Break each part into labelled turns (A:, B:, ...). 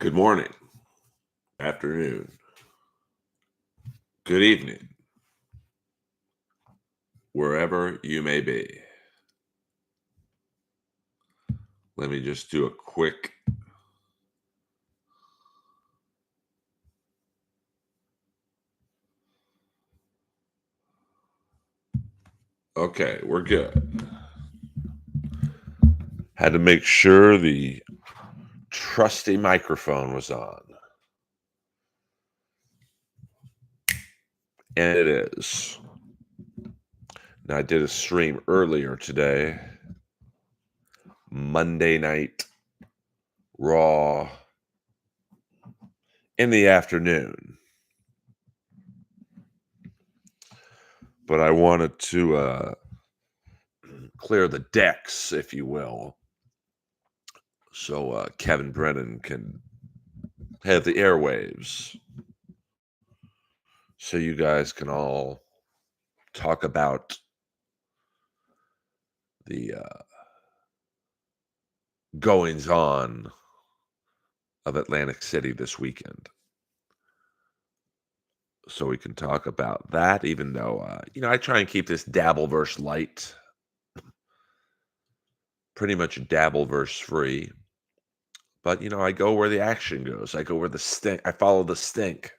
A: Good morning, afternoon, good evening, wherever you may be. Let me just do a quick. Okay, we're good. Had to make sure the trusty microphone was on. And it is. Now, I did a stream earlier today, Monday night, Raw, in the afternoon. But I wanted to clear the decks, if you will, so Kevin Brennan can have the airwaves, so you guys can all talk about the goings on of Atlantic City this weekend. So we can talk about that, even though, I try and keep this Dabbleverse light, pretty much Dabbleverse free. But, I go where the action goes. I go where the stink, I follow the stink.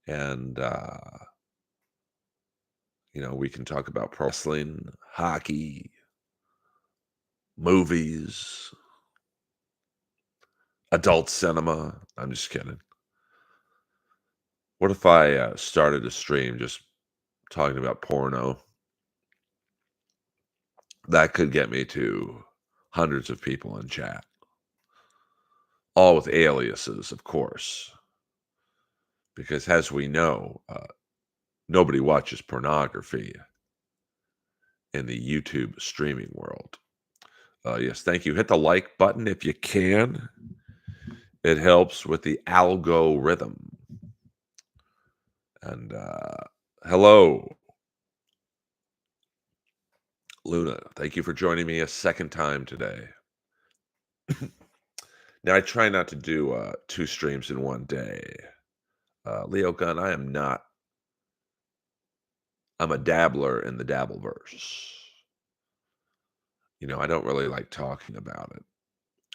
A: And, we can talk about pro wrestling, hockey, movies, adult cinema. I'm just kidding. What if I started a stream just talking about porno? That could get me to hundreds of people in chat, all with aliases, of course, because as we know, nobody watches pornography in the YouTube streaming world. Yes, thank you. Hit the like button if you can. It helps with the algorithm. And hello, Luna. Thank you for joining me a second time today. Now, I try not to do 2 streams in one day. Leo Gunn, I'm a dabbler in the Dabbleverse. I don't really like talking about it.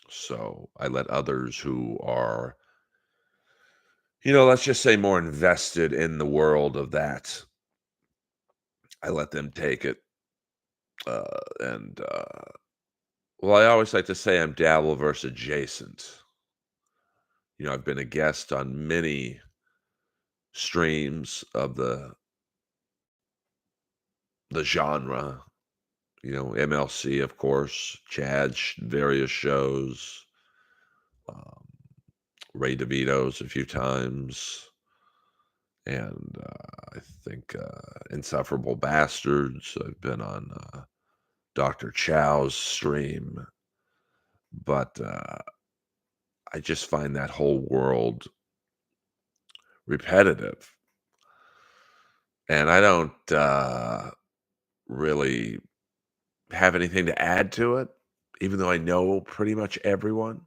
A: So I let others who are, let's just say more invested in the world of that, I let them take it. Well, I always like to say I'm Dabbleverse adjacent. I've been a guest on many streams of the genre, MLC, of course, Chad's various shows, Ray DeVito's a few times, and I think Insufferable Bastards. I've been on Dr. Chow's stream, but I just find that whole world repetitive. And I don't really have anything to add to it, even though I know pretty much everyone.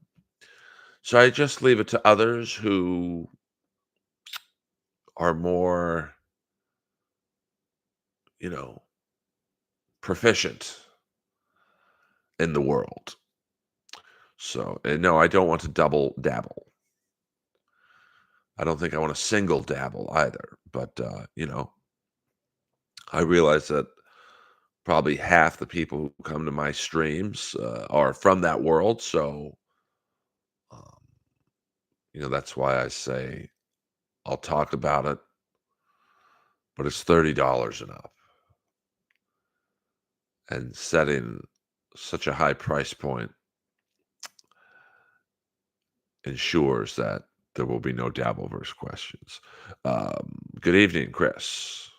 A: So I just leave it to others who are more, proficient in the world. So, and no, I don't want to double dabble. I don't think I want to single dabble either. But, I realize that probably half the people who come to my streams are from that world. So, um, that's why I say I'll talk about it, but it's $30 and up. And setting such a high price point ensures that there will be no Dabbleverse questions. Good evening, Chris.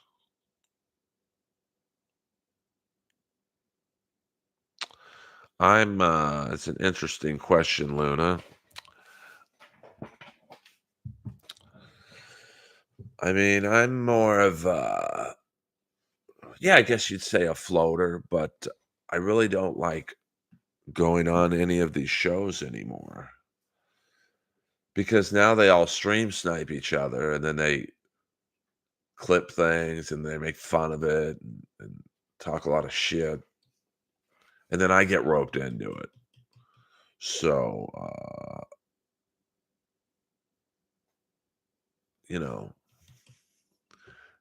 A: It's an interesting question, Luna. I mean, I'm more of I guess you'd say a floater, but I really don't like going on any of these shows anymore. because now they all stream snipe each other, and then they clip things, and they make fun of it, and talk a lot of shit, and then I get roped into it. So, you know,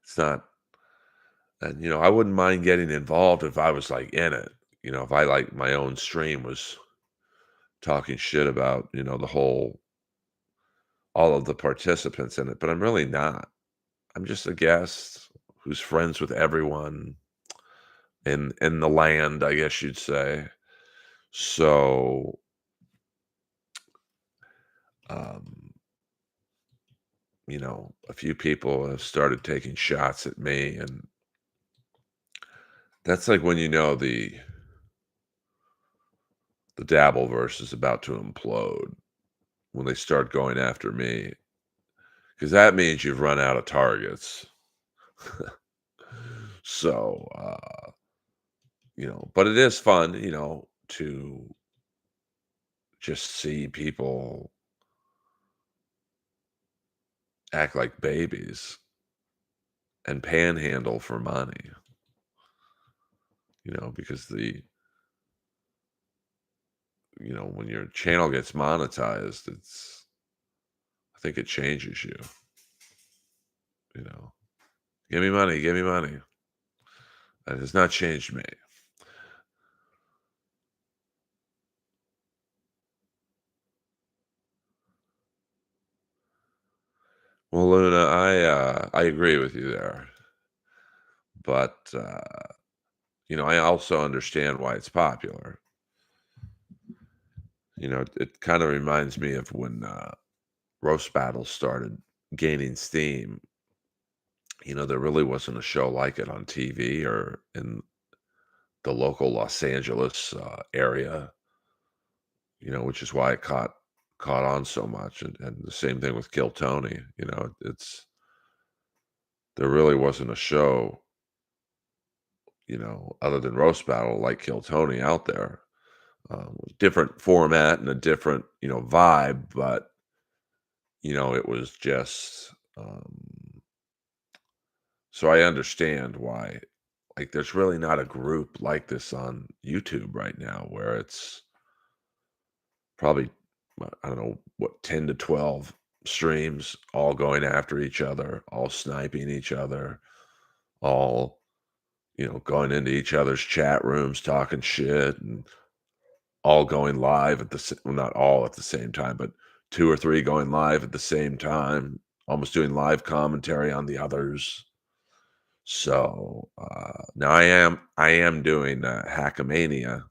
A: it's not and, I wouldn't mind getting involved if I was, like, in it. If I, like, my own stream was talking shit about, the whole all of the participants in it, but I'm really not. I'm just a guest who's friends with everyone in the land, I guess you'd say. So, um, a few people have started taking shots at me, and that's like when the Dabbleverse is about to implode, when they start going after me, because that means you've run out of targets. So, but it is fun, to just see people act like babies and panhandle for money, because when your channel gets monetized, I think it changes you, you know. Give me money, give me money. That has not changed me. Well, Luna, I agree with you there, but I also understand why it's popular. It kind of reminds me of when roast battles started gaining steam. There really wasn't a show like it on TV or in the local Los Angeles area. Which is why it caught on so much. And the same thing with Kill Tony. It's there really wasn't a show, other than roast battle like Kill Tony out there. Different format and a different, vibe, but it was just so I understand why. Like, there's really not a group like this on YouTube right now where it's probably, I don't know, what, 10 to 12 streams all going after each other, all sniping each other, all, going into each other's chat rooms, talking shit, and all going live well, not all at the same time, but 2 or 3 going live at the same time, almost doing live commentary on the others. So, now I am doing, Hackamania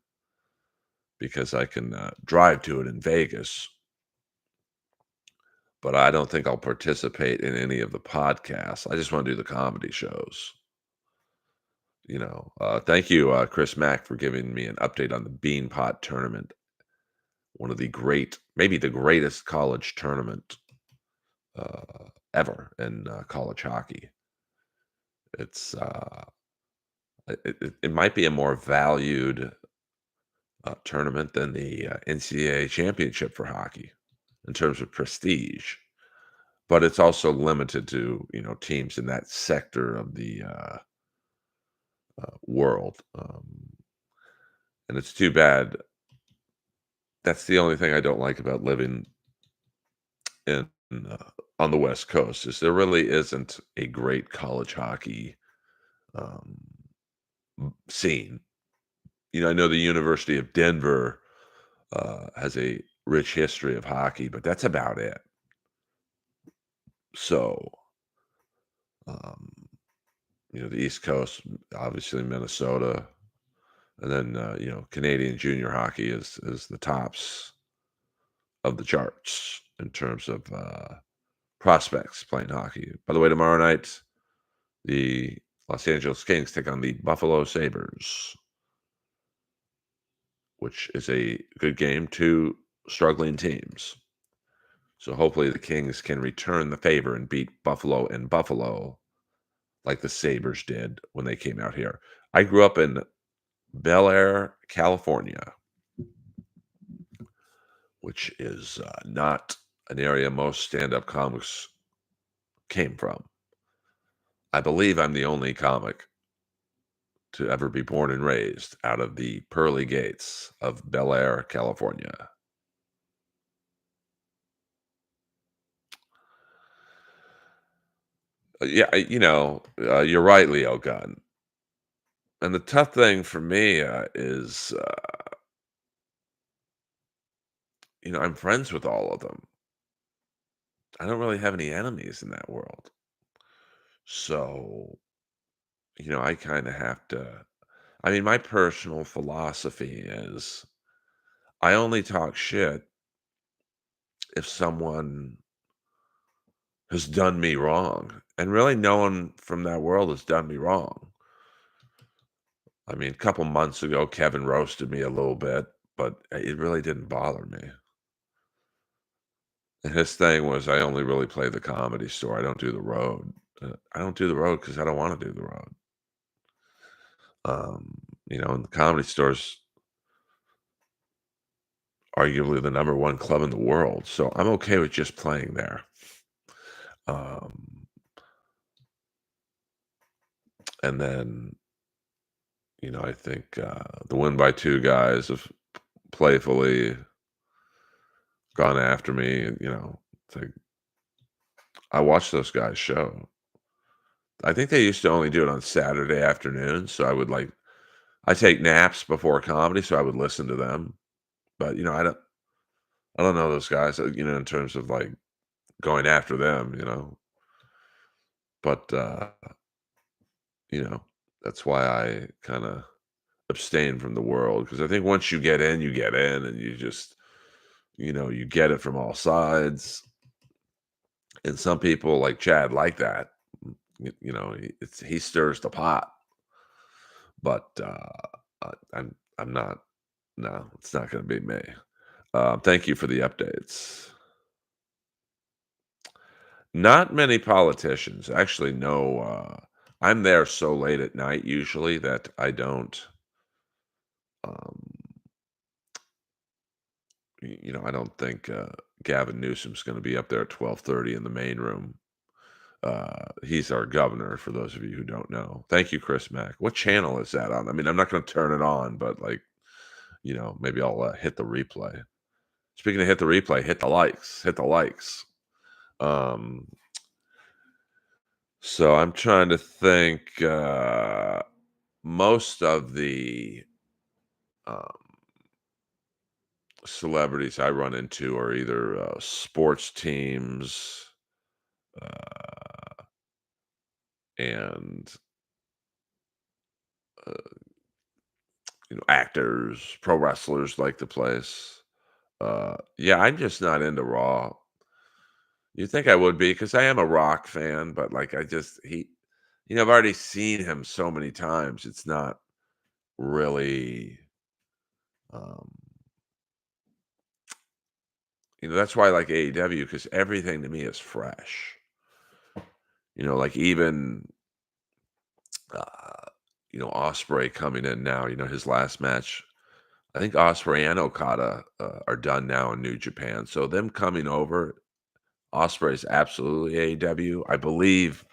A: because I can, drive to it in Vegas, but I don't think I'll participate in any of the podcasts. I just wanna do the comedy shows, Thank you, Chris Mack, for giving me an update on the Beanpot Tournament, one of the maybe the greatest college tournament, ever in, college hockey. It's, it might be a more valued, tournament than the, NCAA championship for hockey in terms of prestige, but it's also limited to, teams in that sector of the, world, and it's too bad. That's the only thing I don't like about living in, on the West Coast, is there really isn't a great college hockey, um, scene. I know the University of Denver, has a rich history of hockey, but that's about it. So, um, the East Coast, obviously Minnesota, and then Canadian junior hockey is the tops of the charts in terms of prospects playing hockey. By the way, tomorrow night the Los Angeles Kings take on the Buffalo Sabres, which is a good game. Two struggling teams. So hopefully the Kings can return the favor and beat Buffalo in Buffalo like the Sabres did when they came out here. I grew up in Bel Air, California, which is not an area most stand-up comics came from. I believe I'm the only comic to ever be born and raised out of the pearly gates of Bel Air, California. Yeah, you're right, Leo Gunn. And the tough thing for me is, I'm friends with all of them. I don't really have any enemies in that world. So, I kind of have to. I mean, my personal philosophy is I only talk shit if someone has done me wrong. And really, no one from that world has done me wrong. I mean, a couple months ago, Kevin roasted me a little bit, but it really didn't bother me. And his thing was, I only really play the Comedy Store. I don't do the road. I don't do the road because I don't want to do the road. And the Comedy Store's arguably the number one club in the world, so I'm okay with just playing there. Um, and then, I think the Win by Two guys have playfully gone after me, and it's like I watch those guys' show. I think they used to only do it on Saturday afternoons, so I take naps before comedy, so I would listen to them. But I don't know those guys, in terms of like going after them. But you know, that's why I kind of abstain from the world because I think once you get in, and you just, you get it from all sides. And some people like Chad like that. He stirs the pot, but I'm not. No, it's not going to be me. Thank you for the updates. Not many politicians. Actually, no. I'm there so late at night usually that I don't. Um, I don't think Gavin Newsom's going to be up there at 12:30 in the main room. He's our governor. For those of you who don't know, thank you, Chris Mack. What channel is that on? I mean, I'm not going to turn it on, but maybe I'll hit the replay. Speaking of hit the replay, hit the likes. Hit the likes. Um, so I'm trying to think. Most of the um, celebrities I run into are either sports teams and uh, actors, pro wrestlers like the place. Yeah, I'm just not into Raw. You think I would be because I am a rock fan, but like I just I've already seen him so many times. It's not really, um, that's why I like AEW because everything to me is fresh. Like even uh, Osprey coming in now. His last match. I think Osprey and Okada are done now in New Japan. So them coming over, Osprey is absolutely AEW. I believe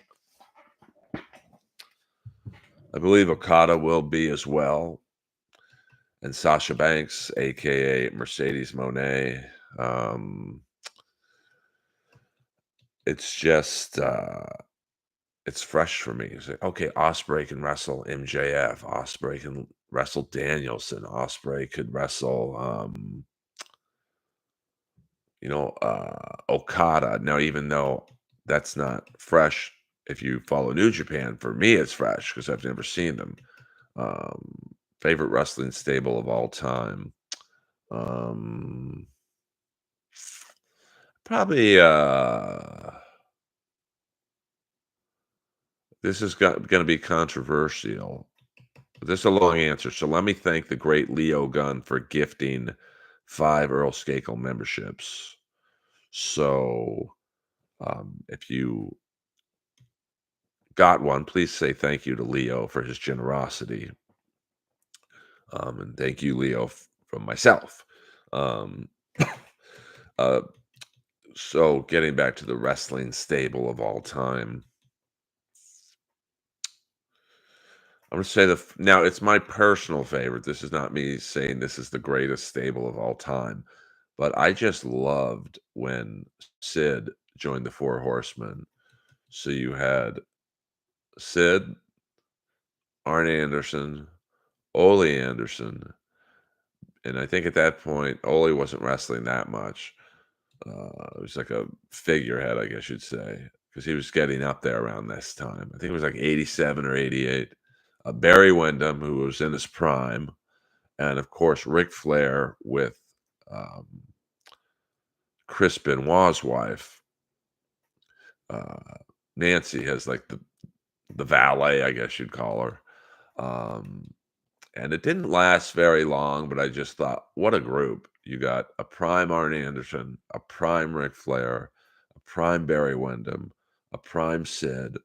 A: Okada will be as well, and Sasha Banks, aka Mercedes Monet. Um, it's just it's fresh for me. It's like, okay, Osprey can wrestle MJF. Osprey can wrestle Danielson. Osprey could wrestle Okada. Now, even though that's not fresh, if you follow New Japan, for me, it's fresh because I've never seen them. Favorite wrestling stable of all time. Um, Probably, this is going to be controversial. This is a long answer. So let me thank the great Leo Gunn for gifting 5 Earl Skakel memberships. So if you got one, please say thank you to Leo for his generosity. And thank you, Leo, from myself. Um, uh, So getting back to the wrestling stable of all time, I'm gonna say now it's my personal favorite. This is not me saying this is the greatest stable of all time, but I just loved when Sid joined the Four Horsemen. So you had Sid, Arn Anderson, Ole Anderson, and I think at that point Ole wasn't wrestling that much. It was like a figurehead, I guess you'd say, because he was getting up there around this time. I think it was like 87 or 88. Barry Windham, who was in his prime, and of course Ric Flair with um, Chris Benoit's wife, uh, Nancy, has like the valet, I guess you'd call her. Um, and it didn't last very long, but I just thought, what a group! You got a prime Arn Anderson, a prime Ric Flair, a prime Barry Windham, a prime Sid,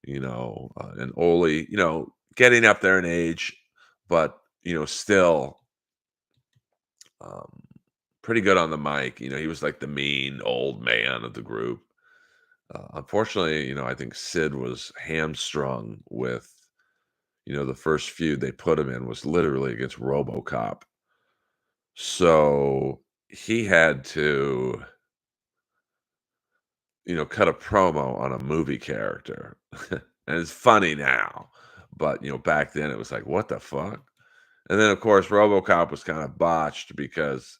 A: and Ole, getting up there in age, but still um, pretty good on the mic. He was like the mean old man of the group. Unfortunately, I think Sid was hamstrung with, the first feud they put him in was literally against RoboCop. So he had to, cut a promo on a movie character. And it's funny now, but back then it was like, what the fuck? And then of course RoboCop was kind of botched because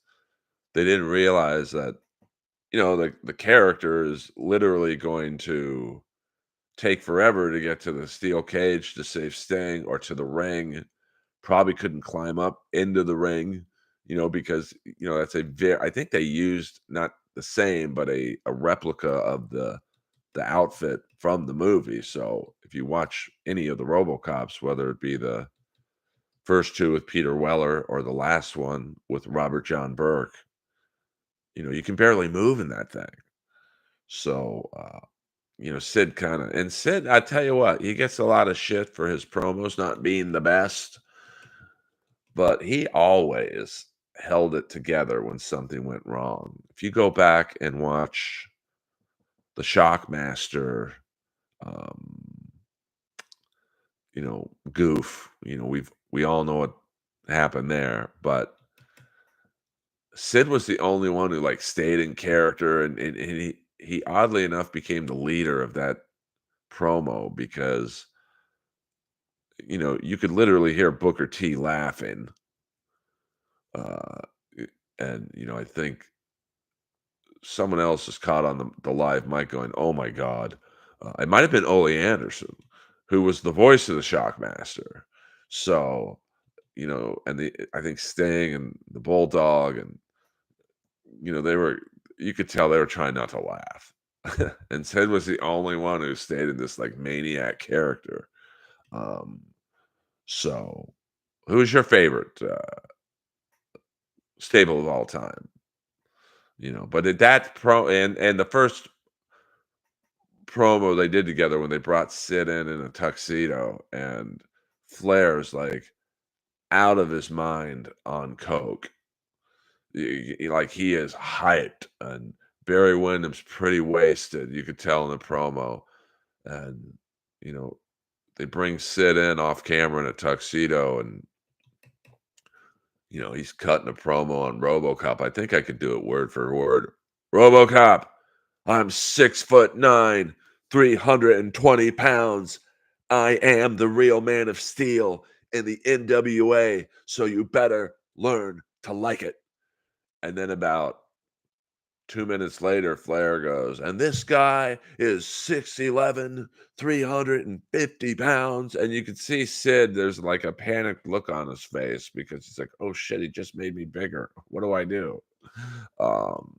A: they didn't realize that, the character is literally going to take forever to get to the steel cage to save Sting or to the ring. Probably couldn't climb up into the ring, because that's a very I think they used not the same, but a replica of the outfit from the movie. So if you watch any of the RoboCops, whether it be the first two with Peter Weller or the last one with Robert John Burke, you can barely move in that thing. So Sid Sid, I tell you what, he gets a lot of shit for his promos not being the best, but he always held it together when something went wrong. If you go back and watch the Shockmaster, um, goof, we all know what happened there, but Sid was the only one who like stayed in character, and he oddly enough became the leader of that promo because you could literally hear Booker T laughing. Uh, and I think someone else is caught on the live mic going, "Oh my god!" It might have been Ole Anderson, who was the voice of the Shockmaster. So and I think Sting and the Bulldog, and they were you could tell they were trying not to laugh. And Sid was the only one who stayed in this like maniac character. Um, so, who's your favorite stable of all time? But at that and the first promo they did together when they brought Sid in a tuxedo, and Flair's like out of his mind on coke. Like he is hyped, and Barry Windham's pretty wasted. You could tell in the promo, and you know they bring Sid in off camera in a tuxedo, and he's cutting a promo on RoboCop. I think I could do it word for word. RoboCop, I'm 6'9", 320 pounds. I am the real Man of Steel in the NWA, so you better learn to like it. And then about 2 minutes later, Flair goes, and this guy is 6'11", 350 pounds. And you can see Sid, there's like a panicked look on his face because he's like, oh shit, he just made me bigger. What do I do? Um,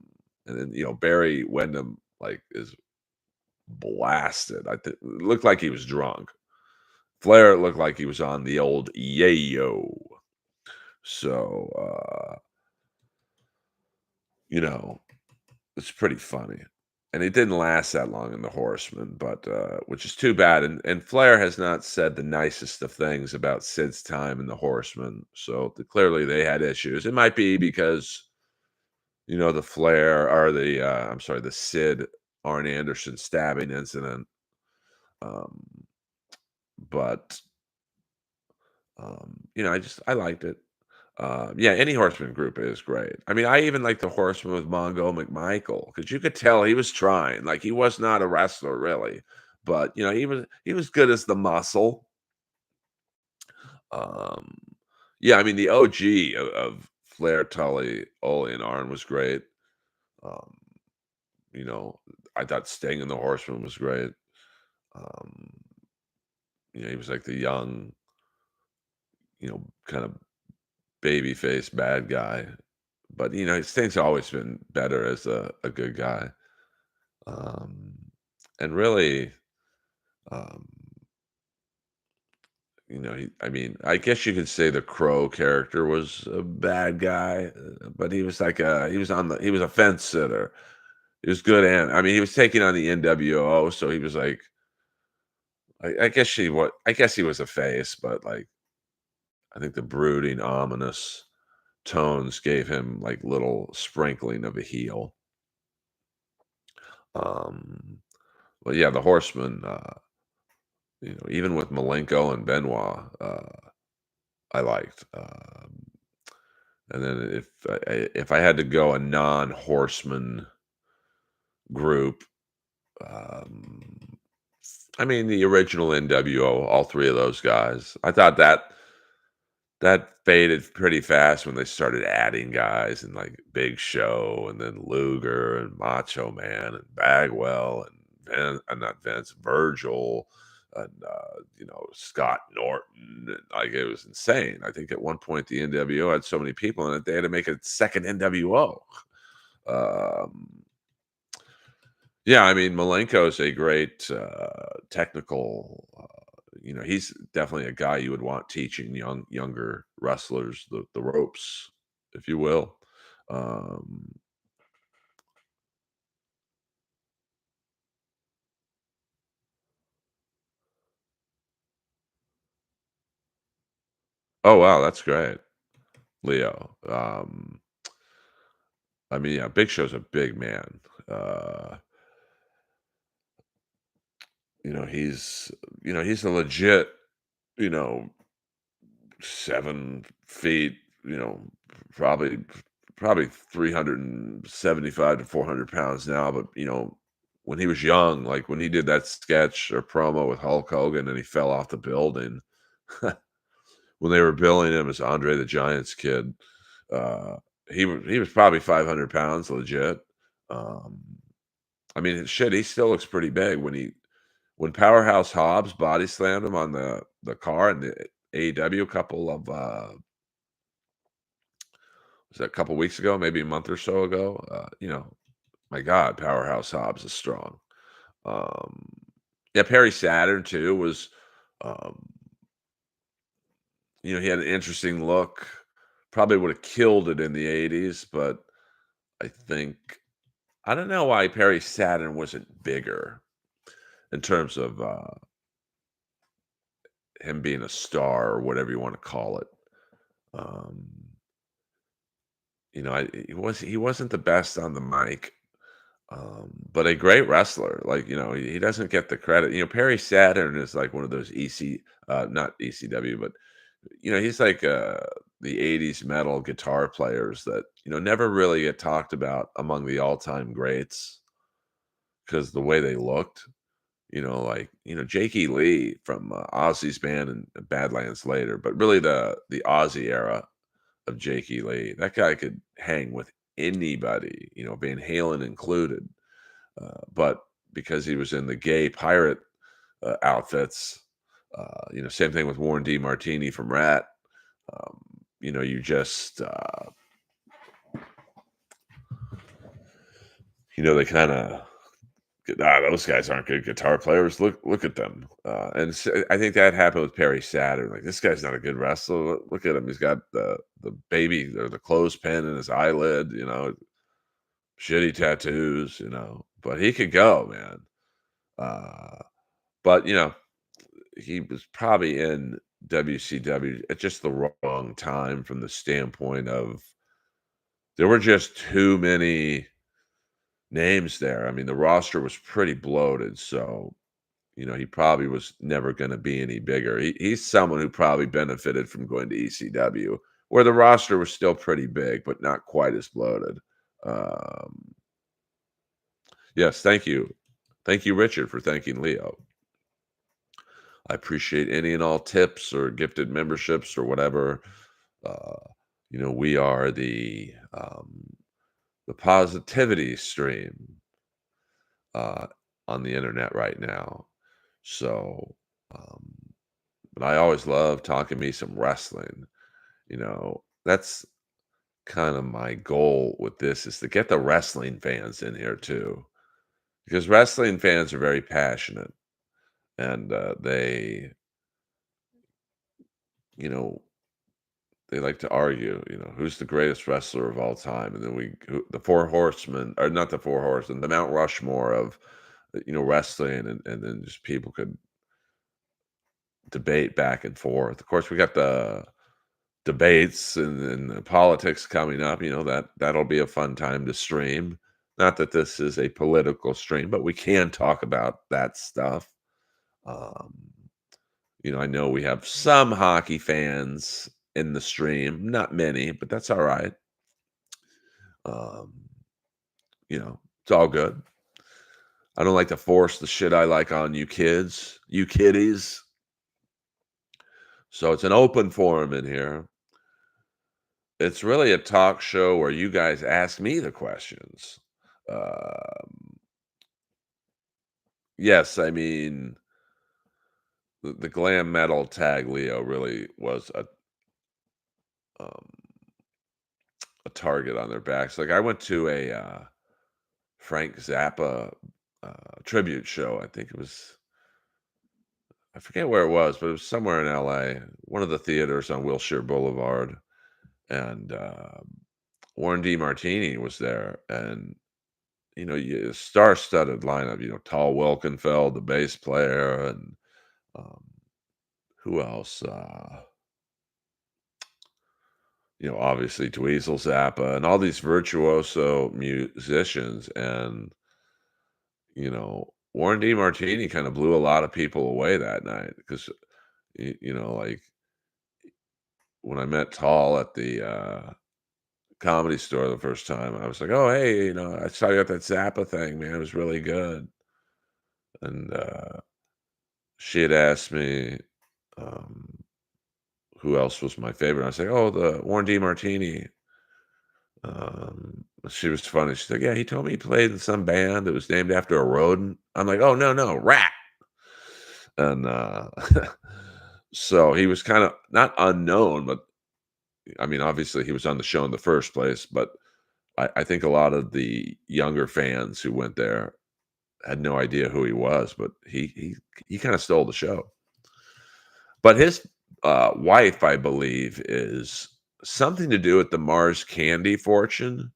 A: and then, Barry Windham like is blasted. I think looked like he was drunk. Flair looked like he was on the old yayo. So, you know, it's pretty funny. And it didn't last that long in the Horseman, but which is too bad. And Flair has not said the nicest of things about Sid's time in the Horseman. So clearly they had issues. It might be because The Flair or I'm sorry, the Sid Arn Anderson stabbing incident. Um, but I liked it. Yeah, any Horseman group is great. I mean, I even like the Horseman with Mongo McMichael because you could tell he was trying. Like he was not a wrestler really, but he was good as the muscle. Um, yeah, I mean the OG of Flair, Tully, Ole, and Arn was great. Um, you know, I thought Sting and the Horseman was great. Um, he was like the young, kind of baby face bad guy. But Sting's always been better as a good guy. Um, and really, um, I mean, I guess you could say the Crow character was a bad guy, but he was like he was a fence sitter. He was good, and I mean, he was taking on the NWO, so he was like, I guess he was a face, but like, I think the brooding, ominous tones gave him like little sprinkling of a heel. Um, but yeah, the Horseman, even with Malenko and Benoit, I liked. And then if I had to go a non-Horseman group, um, I mean the original NWO, all three of those guys. I thought that faded pretty fast when they started adding guys and like Big Show and then Luger and Macho Man and Bagwell and not Vince, Virgil and Scott Norton. And, like it was insane. I think at one point the NWO had so many people in it they had to make a second NWO. Um, yeah, I mean Malenko is a great technical. He's definitely a guy you would want teaching younger wrestlers the ropes, if you will. Um, oh wow, that's great, Leo. I mean, yeah, Big Show's a big man. Uh, he's a legit, you know, 7 feet, you know, probably probably 375 to 400 pounds now. But when he was young, like when he did that sketch or promo with Hulk Hogan and he fell off the building, when they were billing him as Andre the Giant's kid, uh, he was probably 500 pounds legit. Um, I mean, shit, he still looks pretty big when Powerhouse Hobbs body slammed him on the car in the AEW couple of was that a couple weeks ago, maybe a month or so ago. My God, Powerhouse Hobbs is strong. Um, yeah, Perry Saturn too was, um, he had an interesting look. Probably would have killed it in the '80s, but I think I don't know why Perry Saturn wasn't bigger in terms of him being a star or whatever you want to call it. Um, he wasn't the best on the mic. But a great wrestler, like, he doesn't get the credit. Perry Saturn is like one of those not ECW, but he's like the '80s metal guitar players that never really get talked about among the all-time greats because the way they looked. Like Jakey Lee from Ozzy's band and Badlands later, but really the Ozzy era of Jakey Lee. That guy could hang with anybody, Van Halen included. But because he was in the gay pirate outfits, same thing with Warren D. Martini from Rat. Um, you just, they kind of, those guys aren't good guitar players. Look at them. I think that happened with Perry Saturn. Like this guy's not a good wrestler. Look at him. He's got the baby or the clothespin in his eyelid. Shitty tattoos. But he could go, man. Uh, but he was probably in WCW at just the wrong time from the standpoint of There were just too many names there. I mean, the roster was pretty bloated, so, he probably was never gonna be any bigger. He's someone who probably benefited from going to ECW, where the roster was still pretty big, but not quite as bloated. Um, yes, thank you. Thank you, Richard, for thanking Leo. I appreciate any and all tips or gifted memberships or whatever. Uh, we are the positivity stream uh, on the internet right now. So, um, but I always love talking me some wrestling. That's kind of my goal with this is to get the wrestling fans in here too, because wrestling fans are very passionate and you know, they like to argue, who's the greatest wrestler of all time, and then the four horsemen, or not the four horsemen, the Mount Rushmore of wrestling, and then just people could debate back and forth. Of course, we got the debates and the politics coming up. That'll be a fun time to stream. Not that this is a political stream, but we can talk about that stuff. Um, I know we have some hockey fans in the stream, not many, but that's all right. Um, it's all good. I don't like to force the shit I like on you kids, you kiddies. So it's an open forum in here. It's really a talk show where you guys ask me the questions. Um, yes, I mean the glam metal tag Leo really was um, a target on their backs. Like I went to a Frank Zappa tribute show. I think it was, I forget where it was, but it was somewhere in LA, one of the theaters on Wilshire Boulevard. And Warren D. Martini was there. And, star studded lineup, Tall Wilkenfeld, the bass player, and um, who else? Obviously Dweezil Zappa and all these virtuoso musicians. And, Warren D. Martini kind of blew a lot of people away that night because, like when I met Tall at the Comedy Store the first time, I was like, "Oh, hey, I saw you at that Zappa thing, man. It was really good." And she had asked me um, who else was my favorite. I was like, "Oh, the Warren D. Martini." She was funny. She's like, "Yeah, he told me he played in some band that was named after a rodent." I'm like, "Oh, no, no, rat." And so he was kind of not unknown, but I mean, obviously he was on the show in the first place. But I think a lot of the younger fans who went there had no idea who he was, but he kind of stole the show. But his wife, I believe, is something to do with the Mars Candy fortune.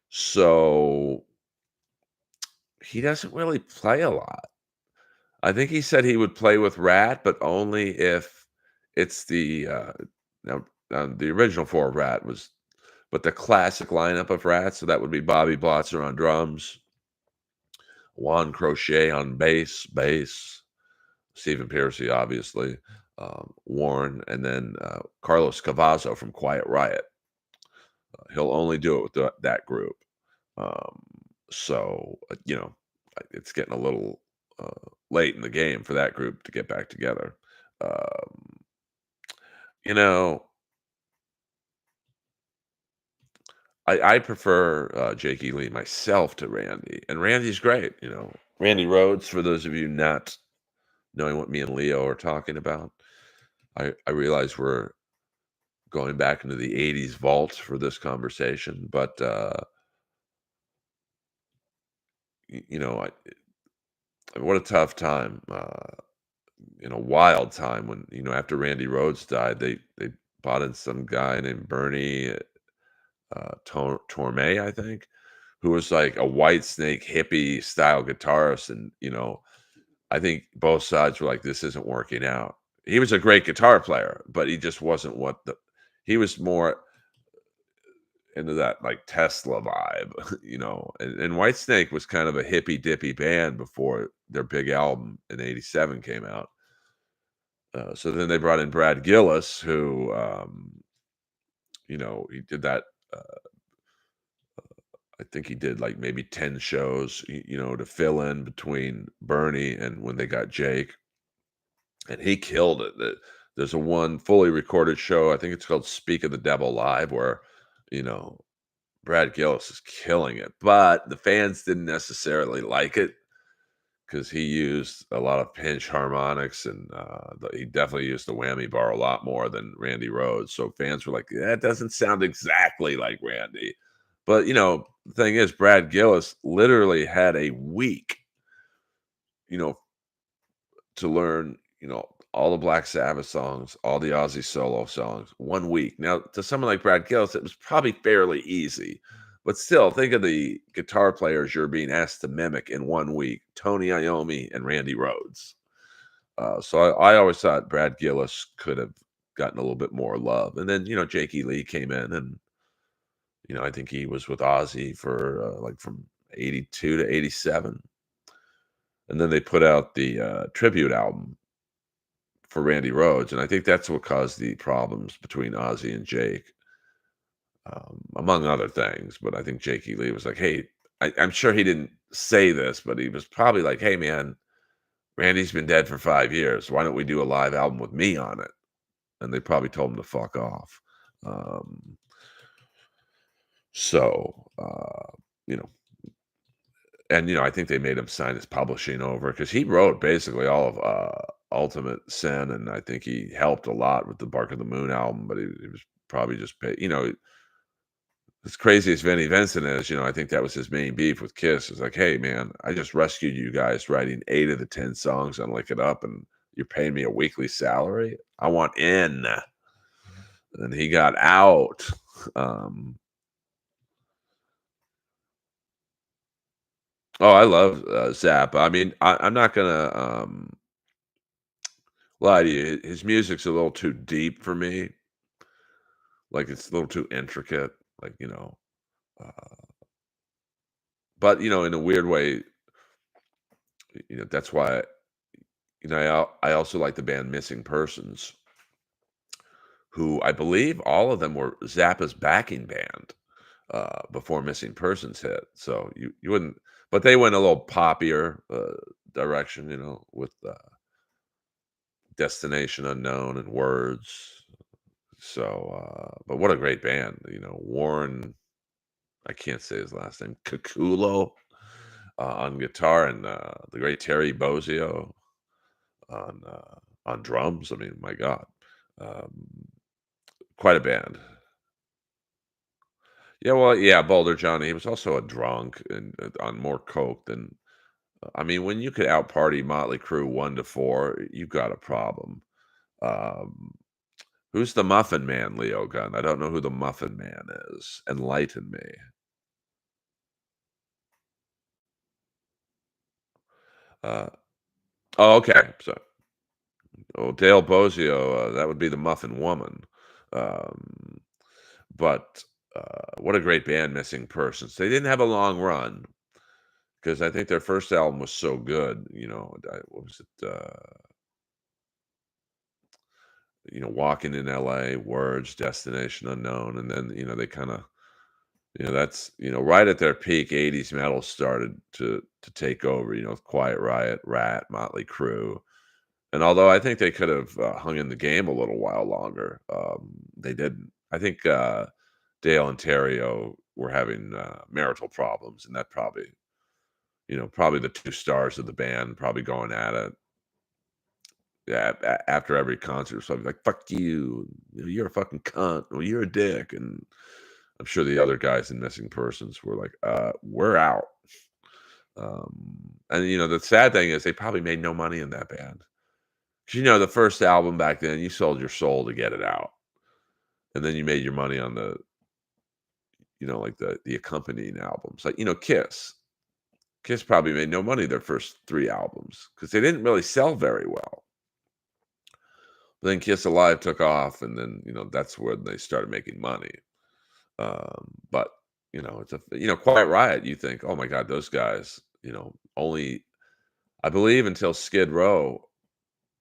A: So he doesn't really play a lot. I think he said he would play with Rat, but only if it's now, the original four Rat was, but the classic lineup of Rat. So that would be Bobby Blotzer on drums, Juan Crochet on bass, Stephen Piercy, obviously, Warren, and then Carlos Cavazo from Quiet Riot. He'll only do it with that group. Um, so, it's getting a little late in the game for that group to get back together. Um, you know, I prefer Jake E. Lee myself to Randy, and Randy's great. Randy Rhodes, for those of you not knowing what me and Leo are talking about, I realize we're going back into the 80s vault for this conversation, but what a tough time, wild time when after Randy Rhodes died, they brought in some guy named Bernie Torme, I think, who was like a White Snake hippie style guitarist, and I think both sides were like, this isn't working out. He was a great guitar player, but he just wasn't he was more into that like Tesla vibe, and Whitesnake was kind of a hippy dippy band before their big album in '87 came out. So then they brought in Brad Gillis, who he did that. Uh, I think he did like maybe 10 shows, to fill in between Bernie and when they got Jake, and he killed it. There's a one fully recorded show. I think it's called "Speak of the Devil Live," where you know Brad Gillis is killing it, but the fans didn't necessarily like it because he used a lot of pinch harmonics and he definitely used the whammy bar a lot more than Randy Rhoads. So fans were like, "That doesn't sound exactly like Randy." But the thing is, Brad Gillis literally had a week, you know, to learn, all the Black Sabbath songs, all the Ozzy solo songs, 1 week. Now, to someone like Brad Gillis, it was probably fairly easy, but still, think of the guitar players you're being asked to mimic in 1 week: Tony Iommi and Randy Rhoads. So I always thought Brad Gillis could have gotten a little bit more love. And then, Jakey Lee came in, and I think he was with Ozzy for like from '82 to '87, and then they put out the tribute album for Randy Rhoads, and I think that's what caused the problems between Ozzy and Jake, among other things. But I think Jakey Lee was like, "Hey," I'm sure he didn't say this, but he was probably like, "Hey, man, Randy's been dead for 5 years. Why don't we do a live album with me on it?" And they probably told him to fuck off. Um, so, you know, and I think they made him sign his publishing over because he wrote basically all of Ultimate Sin, and I think he helped a lot with the Bark of the Moon album, but he was probably just paid. As crazy as Vinnie Vincent is, I think that was his main beef with Kiss. It's like, hey man, I just rescued you guys writing 8 of the 10 songs on Lick It Up, and you're paying me a weekly salary. I want in, and he got out. Um, oh, I love Zappa. I mean, I'm not gonna lie to you. His music's a little too deep for me. Like it's a little too intricate. Like uh, but in a weird way, that's why I also like the band Missing Persons, who I believe all of them were Zappa's backing band before Missing Persons hit. So you wouldn't, but they went a little poppier direction, with Destination Unknown and Words. So, but what a great band, Warren. I can't say his last name. Kakulo on guitar, and the great Terry Bozzio on drums. I mean, my God, um, quite a band. Yeah, well, yeah, Boulder Johnny. He was also a drunk and on more coke than. I mean, when you could out party Motley Crue 1 to 4, you got a problem. Um, who's the Muffin Man, Leo Gunn? I don't know who the Muffin Man is. Enlighten me. Uh, oh, okay. So, oh, Dale Bozio, that would be the Muffin Woman. Um, but what a great band, Missing Persons. They didn't have a long run because I think their first album was so good. What was it? Walking in L.A., Words, Destination Unknown, and then they kind of that's right at their peak. '80s metal started to take over. With Quiet Riot, Rat, Motley Crue. And although I think they could have hung in the game a little while longer, they didn't. I think Dale and Terrio were having marital problems, and that probably the two stars of the band probably going at it. Yeah, after every concert, so I'd be like, "Fuck you! You're a fucking cunt! Or you're a dick!" And I'm sure the other guys in Missing Persons were like, we're out." And the sad thing is they probably made no money in that band. 'Cause, the first album back then, you sold your soul to get it out, and then you made your money on like the accompanying albums. Like, Kiss. Kiss probably made no money their first 3 albums because they didn't really sell very well. But then Kiss Alive took off, and then, that's where they started making money. But it's Quiet Riot. You think, oh my God, those guys. Only I believe until Skid Row,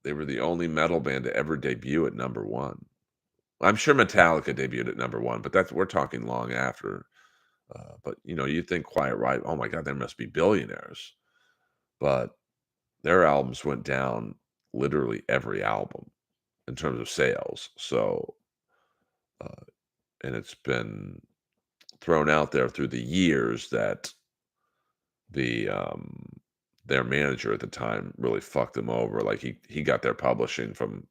A: they were the only metal band to ever debut at number one. I'm sure Metallica debuted at number one, but that's we're talking long after. But you think Quiet Riot, oh my God, they must be billionaires. But their albums went down literally every album in terms of sales. So, uh, and it's been thrown out there through the years that the their manager at the time really fucked them over. Like he got their publishing from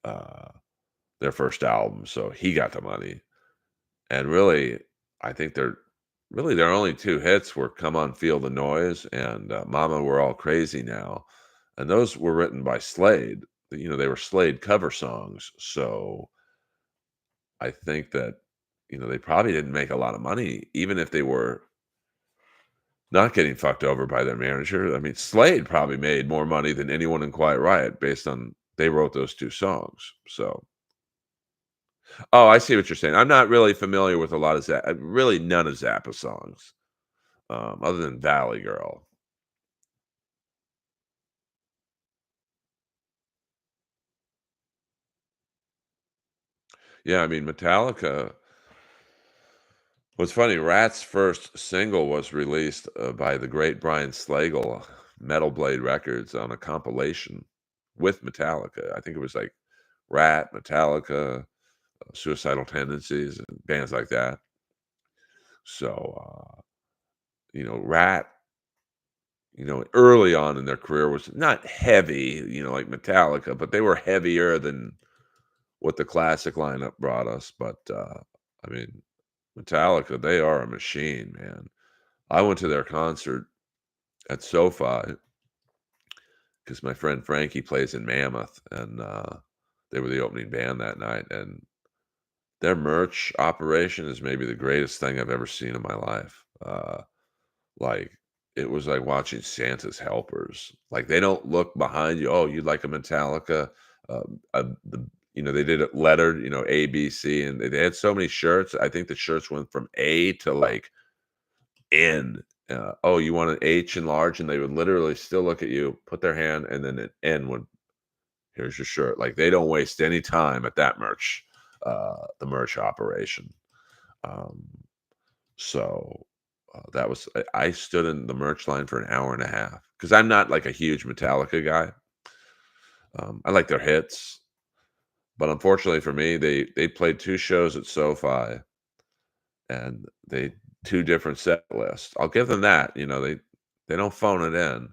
A: uh, their first album, so he got the money. And really, I think their only two hits were "Come On, Feel the Noise" and "Mama, We're All Crazy Now," and those were written by Slade. They were Slade cover songs, so I think that they probably didn't make a lot of money, even if they were not getting fucked over by their manager. I mean, Slade probably made more money than anyone in Quiet Riot based on they wrote those 2 songs. So oh, I see what you're saying. I'm not really familiar with a lot of really none of Zappa songs, other than Valley Girl. Yeah, I mean, Metallica what's funny, Rat's first single was released, by the great Brian Slagel, Metal Blade Records, on a compilation with Metallica. I think it was, like, Rat, Metallica, Suicidal Tendencies, and bands like that. So, Rat, early on in their career was not heavy, like Metallica, but they were heavier than what the classic lineup brought us. But, I mean, Metallica, they are a machine, man. I went to their concert at SoFi because my friend Frankie plays in Mammoth, and, they were the opening band that night, and their merch operation is maybe the greatest thing I've ever seen in my life. Like, it was like watching Santa's helpers. Like, they don't look behind you, "Oh, you like a Metallica?" They did it lettered, A, B, C, and they had so many shirts. I think the shirts went from A to, like, N. "Oh, you want an H in large?" And they would literally still look at you, put their hand, and then an N would, "Here's your shirt." Like, they don't waste any time at that the merch operation. Um, so, that was I stood in the merch line for an hour and a half because 'cause I'm not, like, a huge Metallica guy. I like their hits, but unfortunately for me, they played 2 shows at SoFi, and they 2 different set lists. I'll give them that, they don't phone it in,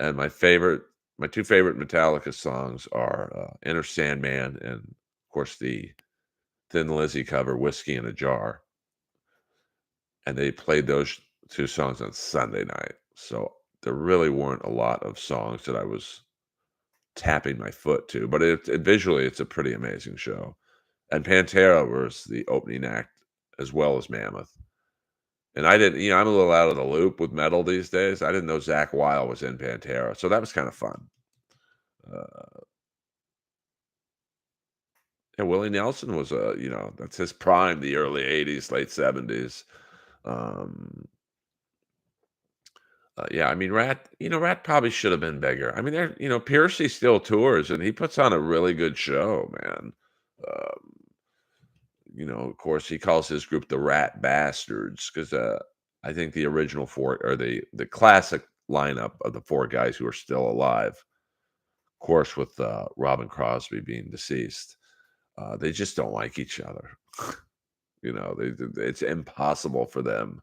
A: and my 2 favorite Metallica songs are, "Enter Sandman" and, of course, the Thin Lizzy cover, "Whiskey in a Jar." And they played those 2 songs on Sunday night. So there really weren't a lot of songs that I was tapping my foot to, but visually, it's a pretty amazing show. And Pantera was the opening act as well as Mammoth. And I didn't I'm a little out of the loop with metal these days. I didn't know Zach Wild was in Pantera, so that was kinda fun. Uh, yeah, Willie Nelson was, that's his prime, the early '80s, late '70s. Um yeah, I mean, Rat probably should have been bigger. I mean, Piercy still tours and he puts on a really good show, man. Um, of course, he calls his group the Rat Bastards because I think the original four or the classic lineup of the four guys who are still alive, of course, with Robin Crosby being deceased, they just don't like each other. It's impossible for them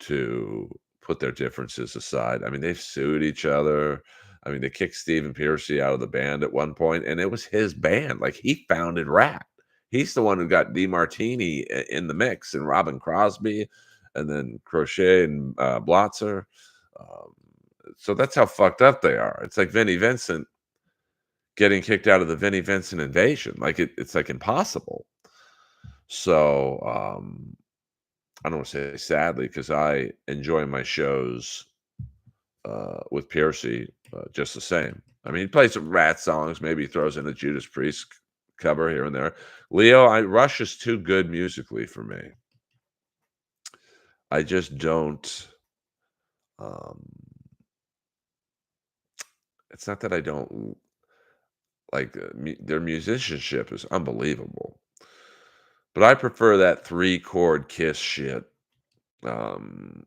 A: to put their differences aside. I mean, they've sued each other. I mean, they kicked Stephen Pearcy out of the band at one point, and it was his band. Like he founded Rat. He's the one who got DeMartini in the mix, and Robin Crosby, and then Crochet and Blotzer. Um, so that's how fucked up they are. It's like Vinnie Vincent getting kicked out of the Vinnie Vincent Invasion. Like it's like impossible. So I don't want to say sadly because I enjoy my shows with Piercy just the same. I mean, he plays some Rat songs, maybe he throws in a Judas Priest cover here and there. Rush is too good musically for me. I just don't, um it's not that I don't like, their musicianship is unbelievable, but I prefer that 3-chord Kiss shit. Um,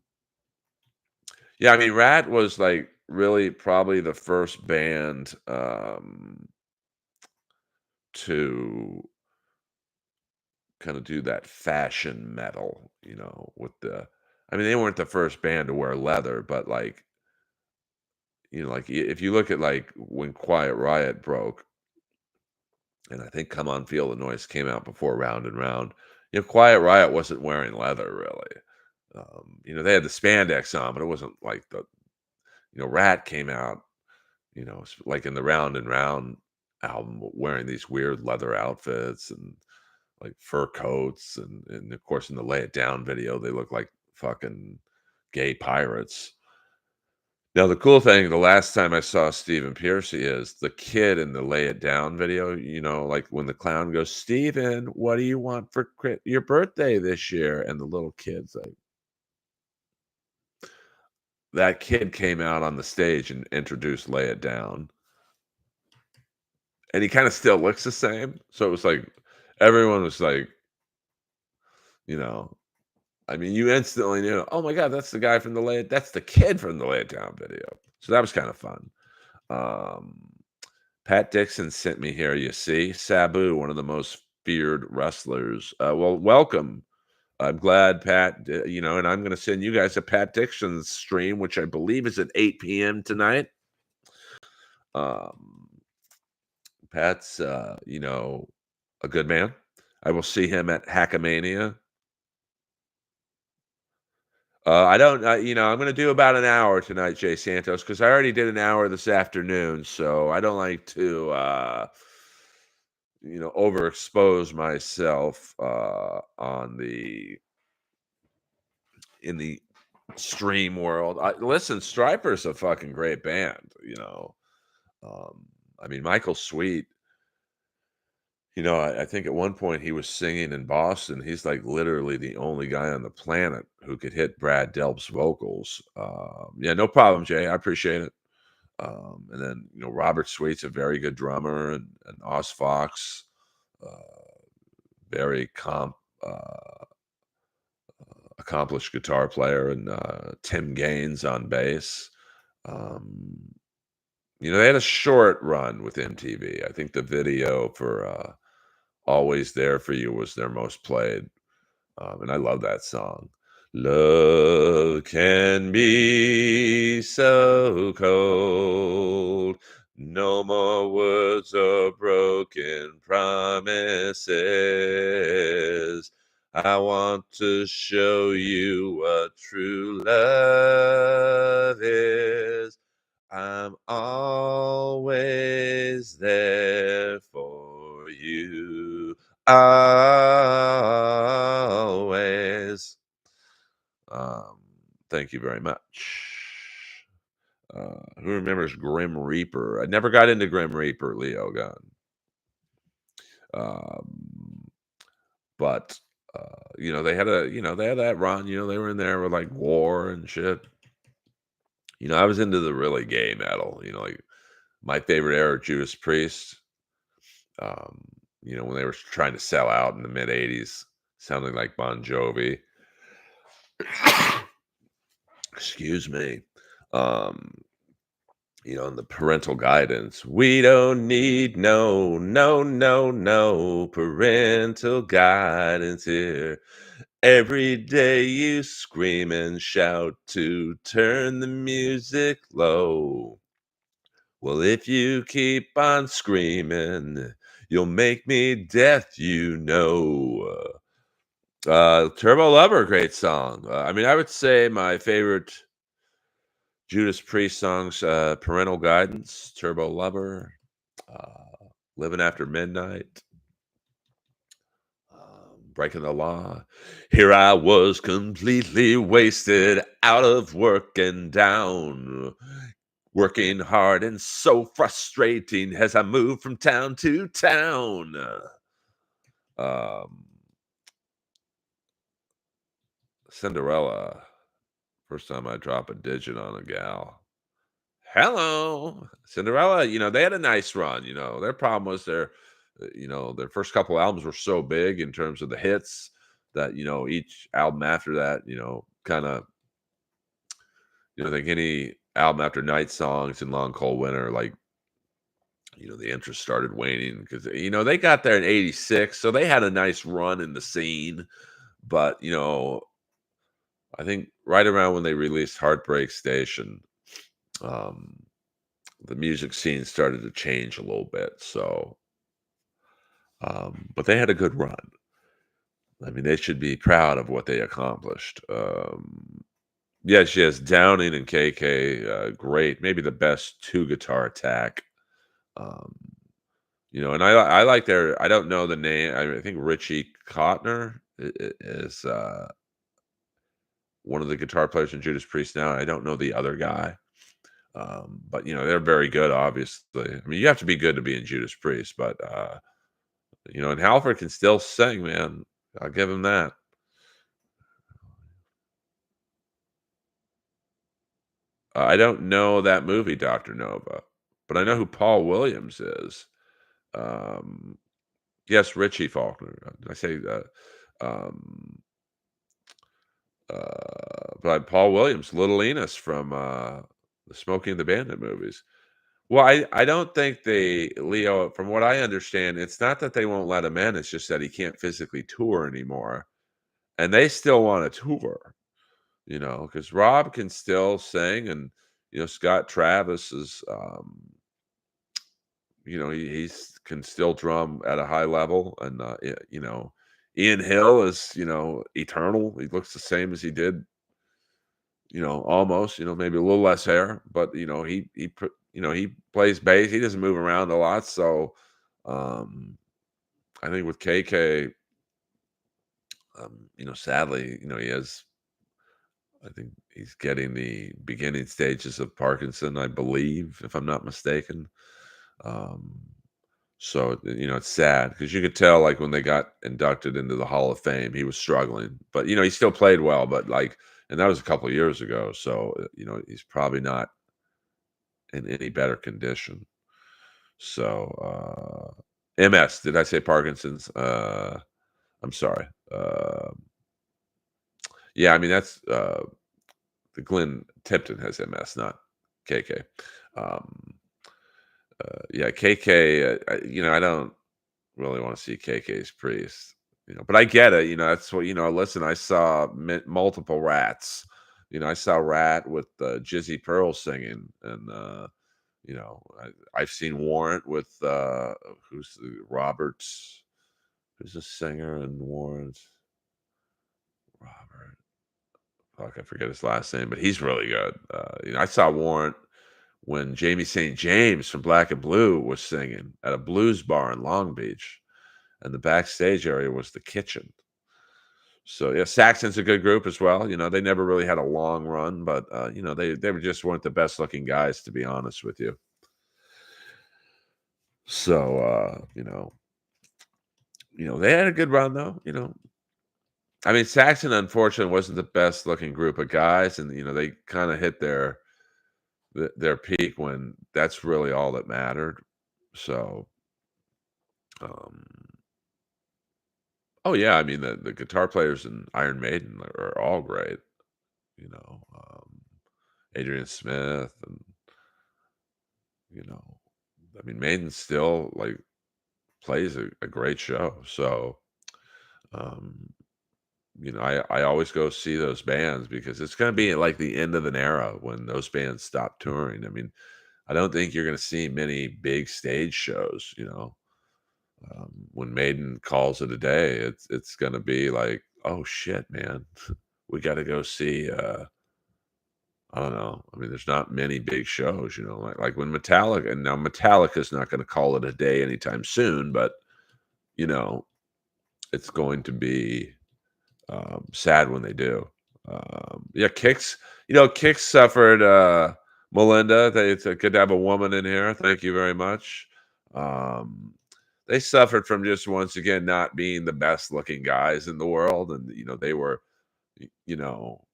A: yeah, I mean, Rat was, like, really probably the first band, to kinda do that fashion metal, with the I mean, they weren't the first band to wear leather, but, like, like, I if you look at, like, when Quiet Riot broke, and I think Come On Feel the Noise came out before Round and Round, Quiet Riot wasn't wearing leather really. They had the spandex on, but it wasn't like Rat came out, like in the Round and Round album wearing these weird leather outfits and like fur coats and of course in the Lay It Down video they look like fucking gay pirates. Now the cool thing, the last time I saw Stephen Pearcy is the kid in the Lay It Down video, like when the clown goes, "Steven, what do you want for your birthday this year?" And the little kid's like, that kid came out on the stage and introduced Lay It Down, and he kinda still looks the same, so it was like everyone was like, you know I mean, you instantly knew, "Oh my god, that's the kid from the Lay It Down video." So that was kinda fun. Um, Pat Dixon sent me here, you see? Sabu, one of the most feared wrestlers. Well, welcome. I'm glad Pat, and I'm gonna send you guys a Pat Dixon stream, which I believe is at 8 p.m. tonight. Um, Pat's, a good man. I will see him at Hackamania. I don't, I'm going to do about an hour tonight, Jay Santos, because I already did an hour this afternoon. So I don't like to, overexpose myself in the stream world. Listen, Stryper's a fucking great band. Um, I mean, Michael Sweet. I think at one point he was singing in Boston. He's like literally the only guy on the planet who could hit Brad Delp's vocals. Yeah, no problem, Jay. I appreciate it. And then Robert Sweet's a very good drummer, and Oz Fox, uh, very accomplished guitar player, and Tim Gaines on bass. Um, they had a short run with MTV. I think the video for Always There For You was their most played. And I love that song. Love can be so cold. No more words or broken promises. I want to show you what true love is. I'm always there for you. Always. Um, Thank you very much. Who remembers Grim Reaper? I never got into Grim Reaper, Leo Gunn. Um, but they had that run. They were in there with like War and shit. I was into the really gay metal. Like my favorite era, Judas Priest. Um, when they were trying to sell out in the mid '80s, sounding like Bon Jovi. Excuse me. Um, and the parental guidance. We don't need no, no, no, no parental guidance here. Every day you scream and shout to turn the music low. Well, if you keep on screaming, you'll make me deaf, Turbo Lover, great song. I mean, I would say my favorite Judas Priest songs, Parental Guidance, Turbo Lover, Living After Midnight, Breaking the Law. Here I was completely wasted, out of work and down, working hard and so frustrating as I moved from town to town. Um, Cinderella. First time I drop a digit on a gal. Hello, Cinderella. They had a nice run. Their problem was their first couple albums were so big in terms of the hits that each album after that, kind of, like any album after Night Songs and Long Cold Winter, like the interest started waning because they got there in '86, so they had a nice run in the scene. But I think right around when they released Heartbreak Station, um, the music scene started to change a little bit. So, but they had a good run. I mean, they should be proud of what they accomplished. Yes, yes, Downing and KK, great. Maybe the best two guitar attack. Um, and I like their. I don't know the name. I think Richie Cotner is one of the guitar players in Judas Priest now. I don't know the other guy. But they're very good, obviously. I mean, you have to be good to be in Judas Priest, but and Halford can still sing, man. I'll give him that. I don't know that movie, Doctor Nova, but I know who Paul Williams is. Um, yes, Richie Faulkner. Did I say but Paul Williams, Little Enos from the Smoking the Bandit movies. Well, I don't think Leo, from what I understand, it's not that they won't let him in, it's just that he can't physically tour anymore, and they still wanna tour, because Rob can still sing and, Scott Travis is, he's can still drum at a high level, and, Ian Hill is, eternal. He looks the same as he did, almost, maybe a little less hair, but he plays bass. He doesn't move around a lot, so um, I think with KK, sadly, he has. I think he's getting the beginning stages of Parkinson, I believe, if I'm not mistaken. Um, so it's sad because you could tell, like when they got inducted into the Hall of Fame, he was struggling, but he still played well. But like, and that was a couple of years ago, so he's probably not in any better condition. So, MS, did I say Parkinson's? I'm sorry. Yeah, I mean, that's the Glenn Tipton has MS, not KK. Um, yeah, KK, I don't really want to see KK's priest, but I get it. That's what, listen, I saw multiple rats. I saw Rat with Jizzy Pearl singing, and I've seen Warrant with who's the Roberts, who's the singer in Warrant. Robert, fuck, I forget his last name, but he's really good. I saw Warrant when Jamie St. James from Black and Blue was singing at a blues bar in Long Beach, and the backstage area was the kitchen. So yeah, Saxon's a good group as well. They never really had a long run, but they were just weren't the best looking guys, to be honest with you. So they had a good run though. I mean, Saxon unfortunately wasn't the best looking group of guys, and they kind of hit their peak when that's really all that mattered. So, um, oh yeah, I mean the guitar players in Iron Maiden are all great. Adrian Smith, and you know, I mean Maiden still like plays a great show. So, um, I always go see those bands because it's going to be like the end of an era when those bands stop touring. I mean, I don't think you're going to see many big stage shows. When Maiden calls it a day, it's going to be like, oh shit, man, we got to go see. I don't know. I mean, there's not many big shows. Like when Metallica, and now Metallica's not going to call it a day anytime soon, but you know, it's going to be sad when they do. Yeah, Kicks. Kicks suffered. Melinda, it's good to have a woman in here. Thank you very much. Um, they suffered from just once again not being the best looking guys in the world, and they were, you know,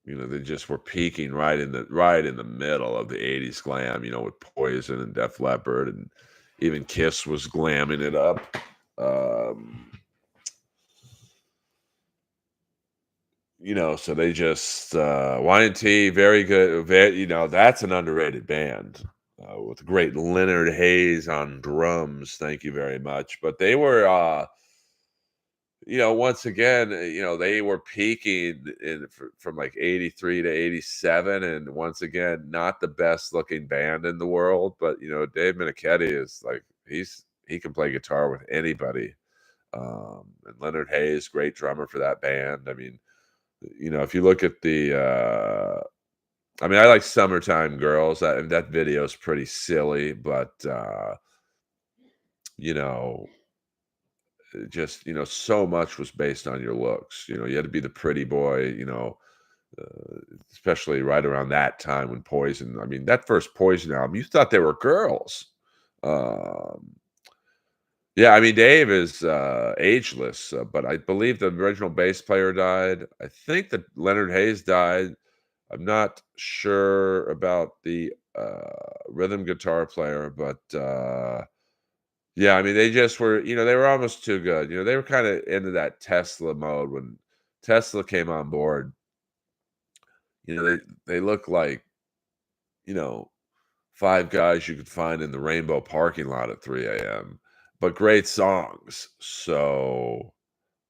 A: they just were peaking right in the middle of the '80s glam, with Poison and Def Leppard, and even Kiss was glamming it up. Um, so they just Y&T, very good. Very, that's an underrated band with great Leonard Hayes on drums. Thank you very much. But they were once again, they were peaking from like 83 to 87. And once again, not the best looking band in the world, but, Dave Meniketti is like, he can play guitar with anybody. And Leonard Hayes, great drummer for that band. I mean, if you look at I mean, I like Summertime Girls. That video is pretty silly, but, you know, just so much was based on your looks. You had to be the pretty boy, especially right around that time when Poison, I mean, that first Poison album, you thought they were girls. um yeah, I mean, Dave is ageless, but I believe the original bass player died. I think that Leonard Hayes died. I'm not sure about the rhythm guitar player, but yeah, I mean, they just were, they were almost too good. They were kind of into that Tesla mode when Tesla came on board. They look like, you know, five guys you could find in the Rainbow parking lot at 3 a.m., but great songs. So,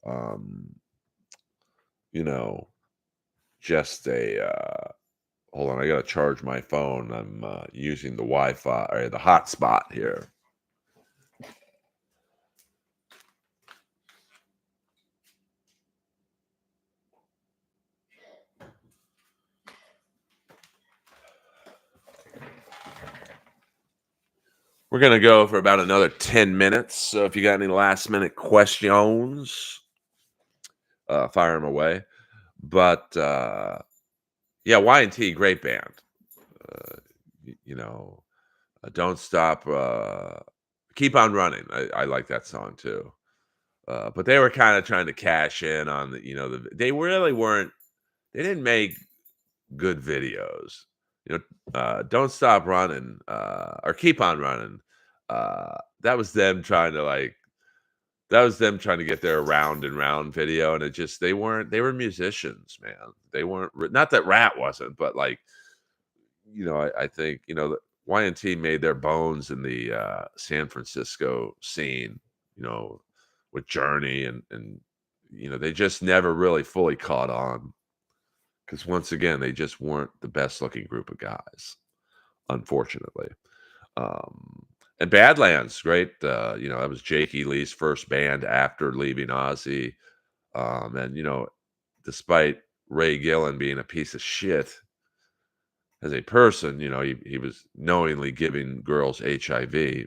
A: um, you know, just a hold on, I gotta charge my phone. I'm using the Wi-Fi or the hotspot here. We're gonna go for about another 10 minutes. So if you got any last minute questions, fire them away. But yeah, Y&T, great band. Uh, you know, don't stop. Keep on running. I like that song too. But they were kind of trying to cash in on they really weren't. They didn't make good videos. Don't stop running or keep on running. That was them trying to get their round and round video, and it just they were musicians, man. They weren't not that Rat wasn't, but like I think Y&T made their bones in the San Francisco scene, you know, with Journey and they just never really fully caught on because once again they just weren't the best looking group of guys, unfortunately. Um, and Badlands, great. That was Jake E. Lee's first band after leaving Ozzy. And despite Ray Gillen being a piece of shit as a person, he was knowingly giving girls HIV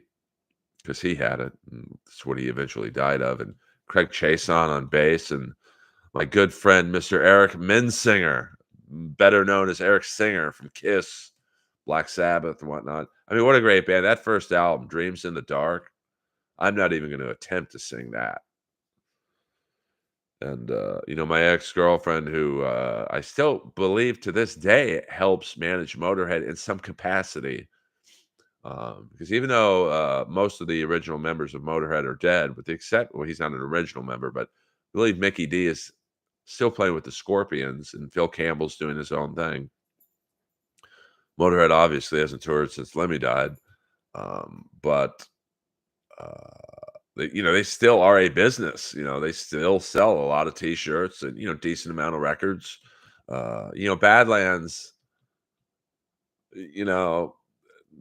A: because he had it. And that's what he eventually died of. And Craig Chason on bass, and my good friend, Mr. Eric Mensinger, better known as Eric Singer from Kiss, Black Sabbath, and whatnot. I mean, what a great band. That first album, Dreams in the Dark, I'm not even going to attempt to sing that. And, my ex-girlfriend who I still believe to this day helps manage Motorhead in some capacity. Because even though most of the original members of Motorhead are dead, with the except, well, he's not an original member, but I believe Mickey D is still playing with the Scorpions, and Phil Campbell's doing his own thing. Motorhead obviously hasn't toured since Lemmy died, but they still are a business. They still sell a lot of T-shirts and decent amount of records. Badlands, you know,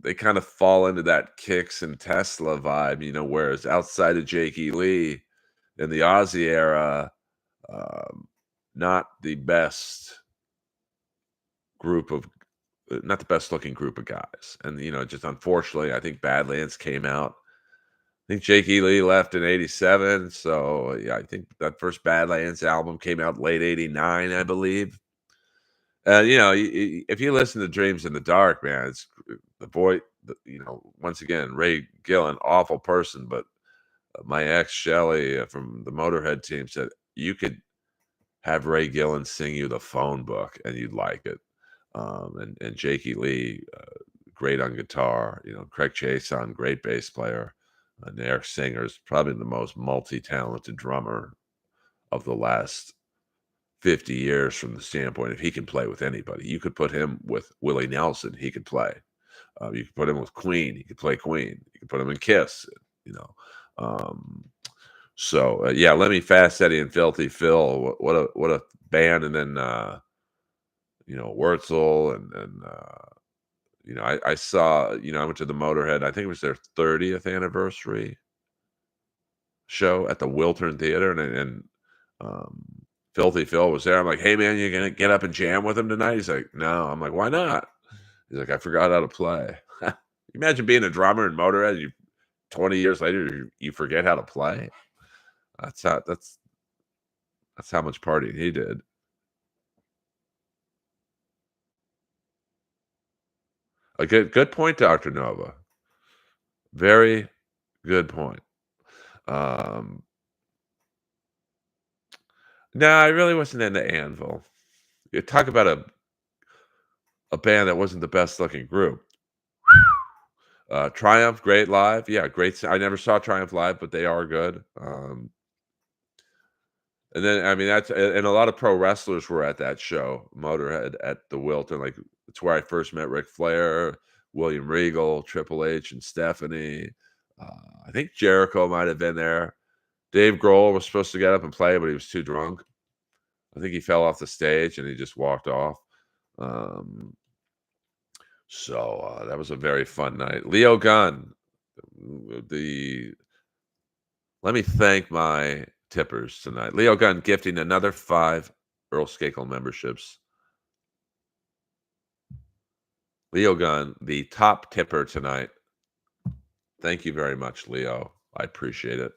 A: they kind of fall into that Kicks and Tesla vibe. Whereas outside of Jake E. Lee in the Ozzy era, um, not the best group of not the best looking group of guys. And just unfortunately, I think Badlands came out. I think Jake E. Lee left in '87, so yeah, I think that first Badlands album came out late '89, I believe. And if you listen to Dreams in the Dark, man, it's the boy. Once again, Ray Gillen, awful person, but My ex Shelly from the Motorhead team said you could have Ray Gillen sing you the phone book and you'd like it. And Jakey Lee, great on guitar. Craig Chason, great bass player. And Eric Singer's probably the most multi-talented drummer of the last 50 years from the standpoint if he can play with anybody. You could put him with Willie Nelson, he could play. You could put him with Queen, he could play Queen. You could put him in Kiss, you know. Um, yeah, Lemmy Fast Eddie and Filthy Phil, what a band. And then Wurzel and I saw, I went to the Motorhead, I think it was their 30th anniversary show at the Wiltern Theater, and um, Filthy Phil was there. I'm like, "Hey, man, you gonna get up and jam with him tonight?" He's like, "No." I'm like, "Why not?" He's like, "I forgot how to play." Imagine being a drummer in Motorhead. 20 years later, you forget how to play. That's how much partying he did. A good point, Doctor Nova. Very good point. Um, no, I really wasn't into Anvil. You talk about a band that wasn't the best looking group. Triumph, great live. Yeah, great. I never saw Triumph live, but they are good. And then, I mean, and a lot of pro wrestlers were at that show, Motorhead at the Wilton. Like, it's where I first met Ric Flair, William Regal, Triple H, and Stephanie. I think Jericho might have been there. Dave Grohl was supposed to get up and play, but he was too drunk. I think he fell off the stage and he just walked off. Um, that was a very fun night. Leo Gunn, the let me thank my tippers tonight. Leo Gunn gifting another 5 Earl Skakel memberships. Leo Gunn, the top tipper tonight. Thank you very much, Leo. I appreciate it.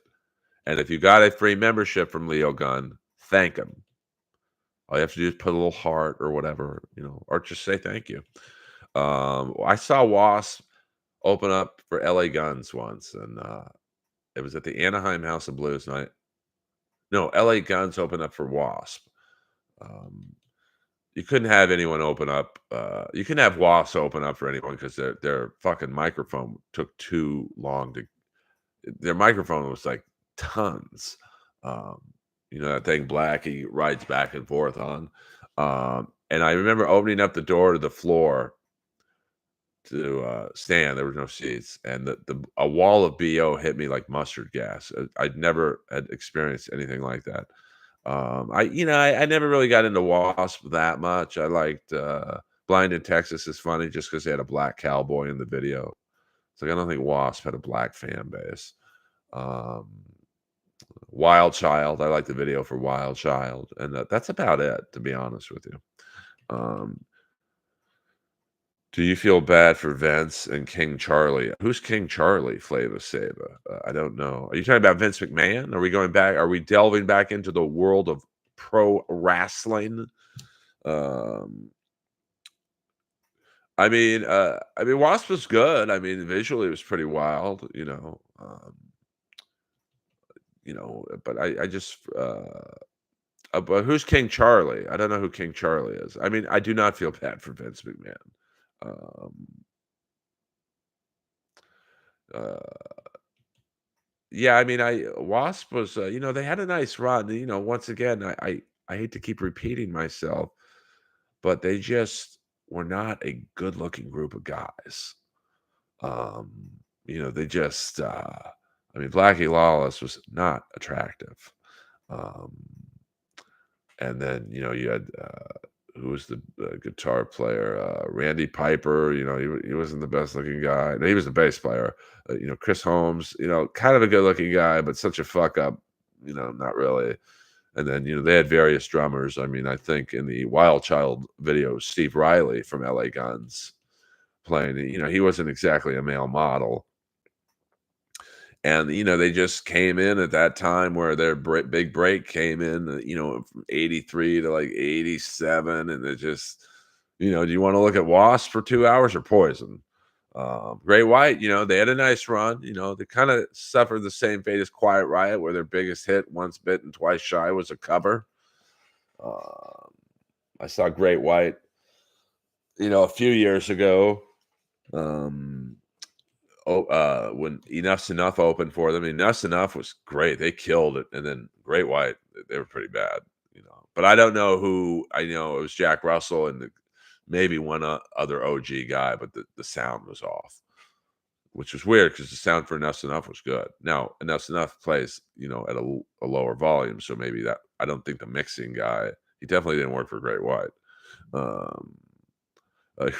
A: And if you got a free membership from Leo Gunn, thank him. All you have to do is put a little heart or whatever, or just say thank you. I saw Wasp open up for LA Guns once, and it was at the Anaheim House of Blues night. No, LA Guns opened up for Wasp. Um, you couldn't have anyone open up. You couldn't have Wasp open up for anyone because their fucking microphone took too long to. Their microphone was like tons. Um, that thing black he rides back and forth on. And I remember opening up the door to the floor to stand. There were no seats, and a wall of BO hit me like mustard gas. I'd never had experienced anything like that. I never really got into Wasp that much. I liked Blind in Texas is funny just because they had a black cowboy in the video. It's like I don't think Wasp had a black fan base. Um, Wild Child, I like the video for Wild Child, and that's about it, to be honest with you. Um, do you feel bad for Vince and King Charlie? Who's King Charlie, Flava Sava? I don't know. Are you talking about Vince McMahon? Are we going back? Are we delving back into the world of pro wrestling? Um, Wasp was good. I mean, visually it was pretty wild, but I just but who's King Charlie? I don't know who King Charlie is. I mean, I do not feel bad for Vince McMahon. Um, uh, yeah, I mean, I Wasp was, they had a nice run. Once again, I hate to keep repeating myself, but they just were not a good-looking group of guys. Um, they just, Blackie Lawless was not attractive. Um, and then, you had, who was the guitar player? Randy Piper, he wasn't the best looking guy. No, he was the bass player. Chris Holmes, kind of a good looking guy, but such a fuck up, not really. And then, they had various drummers. I mean, I think in the Wild Child video, Steve Riley from LA Guns playing, he wasn't exactly a male model. And, they just came in at that time where their big break came in, from 83 to like 87. And it just, do you want to look at Wasp for 2 hours or Poison? Great White, they had a nice run. They kind of suffered the same fate as Quiet Riot, where their biggest hit, Once Bitten, Twice Shy, was a cover. Um, I saw Great White, a few years ago. Um, when Enough's Enough opened for them, Enough's Enough was great. They killed it, and then Great White, they were pretty bad. But I don't know who. I know it was Jack Russell and maybe one other OG guy, but the sound was off, which was weird because the sound for Enough's Enough was good. Now Enough's Enough plays, at a lower volume, so maybe that I don't think the mixing guy. He definitely didn't work for Great White. Um,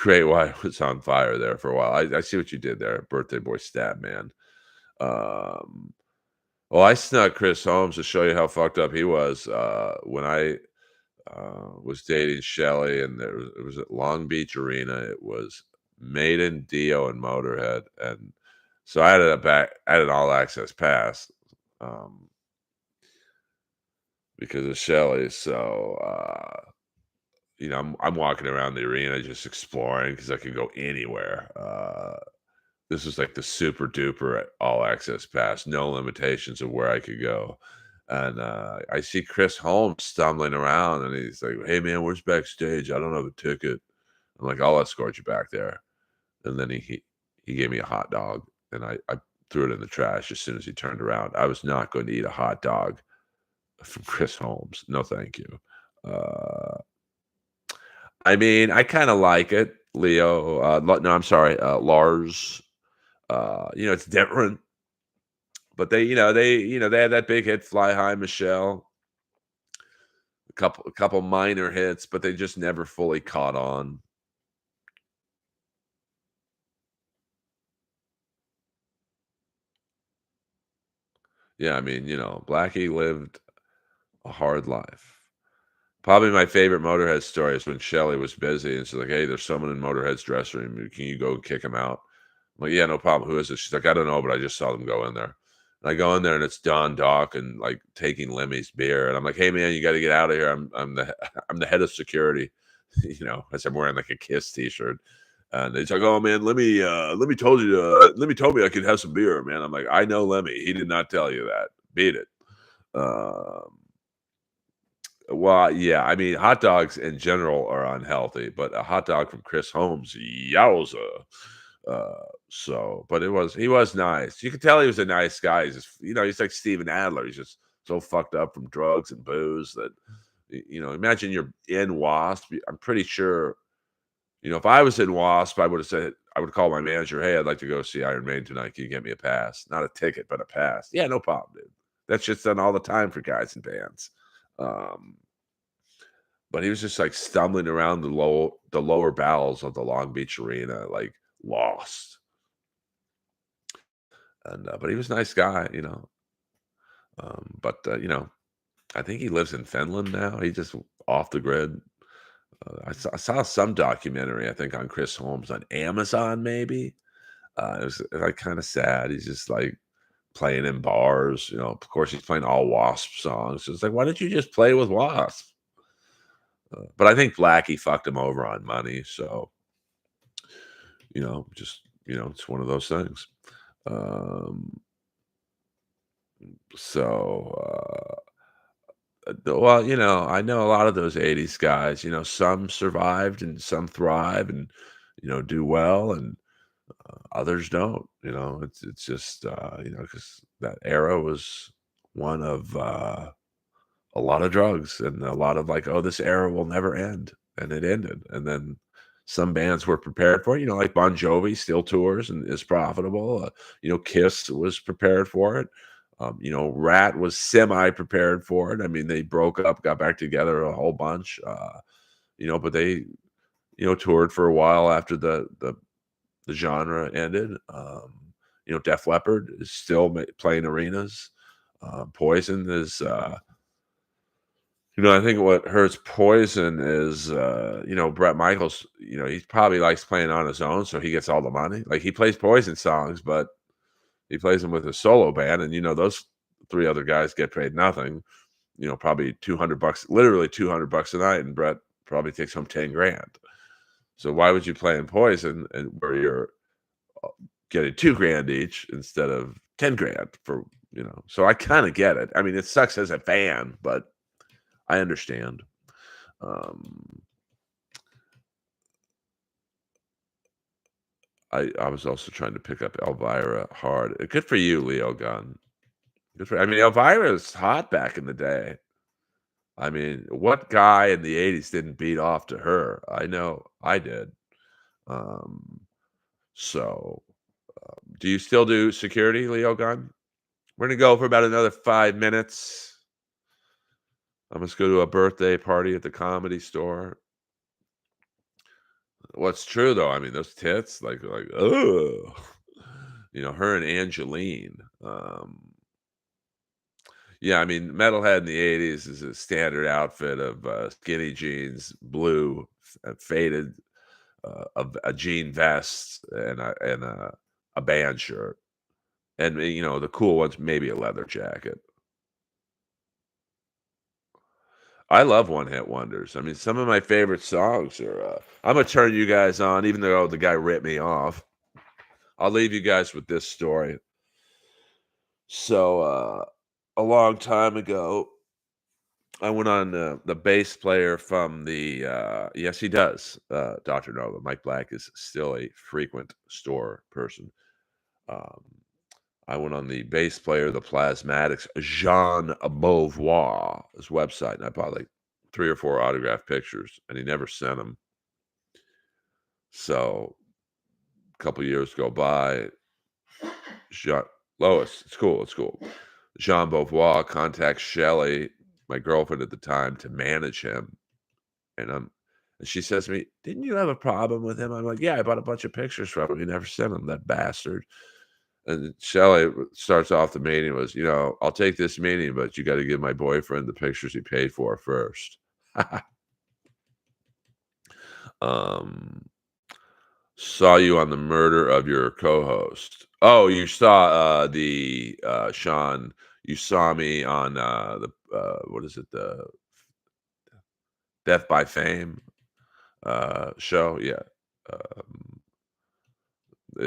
A: Great White was on fire there for a while. I see what you did there, Birthday Boy Stab Man. Um, well, I snuck Chris Holmes to show you how fucked up he was when I was dating Shelly, and it was at Long Beach Arena. It was Maiden, Dio, and Motorhead, and so I had an all access pass um, because of Shelly. So I'm walking around the arena just exploring because I could go anywhere. This was like the super duper all access pass, no limitations of where I could go. And I see Chris Holmes stumbling around, and he's like, "Hey man, where's backstage? I don't have a ticket." I'm like, "I'll escort you back there." And then he gave me a hot dog, and I threw it in the trash as soon as he turned around. I was not going to eat a hot dog from Chris Holmes. No, thank you. Uh, I mean, I kind of like it, Leo. No, I'm sorry, Lars. It's different, but they had that big hit, "Fly High, Michelle." A couple minor hits, but they just never fully caught on. Yeah, I mean, Blackie lived a hard life. Probably my favorite Motorhead story is when Shelly was busy and she's like, "Hey, there's someone in Motorhead's dressing room. Can you go kick him out?" I'm like, "Yeah, no problem. Who is it?" She's like, "I don't know, but I just saw them go in there." And I go in there and it's Don Dock and like taking Lemmy's beer. And I'm like, "Hey man, you got to get out of here. I'm the I'm the head of security." As I'm wearing like a Kiss t-shirt. And he's like, "Oh man, Lemmy told me I could have some beer, man." I'm like, "I know Lemmy. He did not tell you that. Beat it." Um, well, yeah, I mean, hot dogs in general are unhealthy, but a hot dog from Chris Holmes, yowza. Uh, but he was nice. You could tell he was a nice guy. He's just, he's like Steven Adler. He's just so fucked up from drugs and booze that, imagine you're in Wasp. I'm pretty sure, if I was in Wasp, I would call my manager, "Hey, I'd like to go see Iron Maiden tonight. Can you get me a pass? Not a ticket, but a pass." "Yeah, no problem, dude." That shit's done all the time for guys and bands. Um, but he was just like stumbling around the lower bowels of the Long Beach Arena, like lost. And but he was a nice guy. But I think he lives in Finland now. He just off the grid. I saw some documentary, I think, on Chris Holmes on Amazon, maybe. It was like kind of sad. He's just like playing in bars. Of course, he's playing all Wasp songs. It's like, why don't you just play with Wasp? But I think Blackie fucked him over on money. So, just, it's one of those things. Um, so, well, I know a lot of those 80s guys, some survived and some thrive and, do well and others don't. It's just, because that era was one of a lot of drugs and a lot of like, oh, this era will never end. And it ended. And then some bands were prepared for it, like Bon Jovi still tours and is profitable. Kiss was prepared for it. Rat was semi prepared for it. I mean, they broke up, got back together a whole bunch. But they, toured for a while after the genre ended. Def Leppard is still playing arenas. Poison is, I think what hurts Poison is, Brett Michaels, he probably likes playing on his own, so he gets all the money. Like he plays Poison songs, but he plays them with a solo band, and those three other guys get paid nothing. Probably $200, literally $200 a night, and Brett probably takes home 10 grand. So why would you play in Poison and where you're getting 2 grand each instead of 10 grand for, so I kind of get it. I mean, it sucks as a fan, but I understand. Um, I was also trying to pick up Elvira hard. Good for you, Leo Gunn. I mean, Elvira was hot back in the day. I mean, what guy in the '80s didn't beat off to her? I know I did. Um, so, do you still do security, Leo Gunn? We're gonna go for about another 5 minutes. I must go to a birthday party at the Comedy Store. What's true though, I mean, those tits, oh, her and Angeline. Yeah, I mean, metalhead in the '80s is a standard outfit of skinny jeans, blue, faded, a jean vest, and a band shirt, and the cool ones maybe a leather jacket. I love one hit wonders. I mean, some of my favorite songs are. I'm gonna turn you guys on, even though the guy ripped me off. I'll leave you guys with this story. So, a long time ago, I went on the bass player from the. Yes, he does. Doctor Nolan. Mike Black is still a frequent store person. Um, I went on the bass player, the Plasmatics, Jean Beauvois, his website, and I bought like 3 or 4 autographed pictures, and he never sent them. So a couple years go by. Jean Lois, it's cool, it's cool. Jean Beauvois contacts Shelley, my girlfriend at the time, to manage him, and she says to me, "Didn't you have a problem with him?" I'm like, "Yeah, I bought a bunch of pictures from him. He never sent them, that bastard." And Shelley starts off the meeting was, "I'll take this meeting, but you got to give my boyfriend the pictures he paid for first." um, Saw you on the murder of your co-host. Oh, you saw the Sean. You saw me on the what is it? The Death by Fame show. Yeah. Um,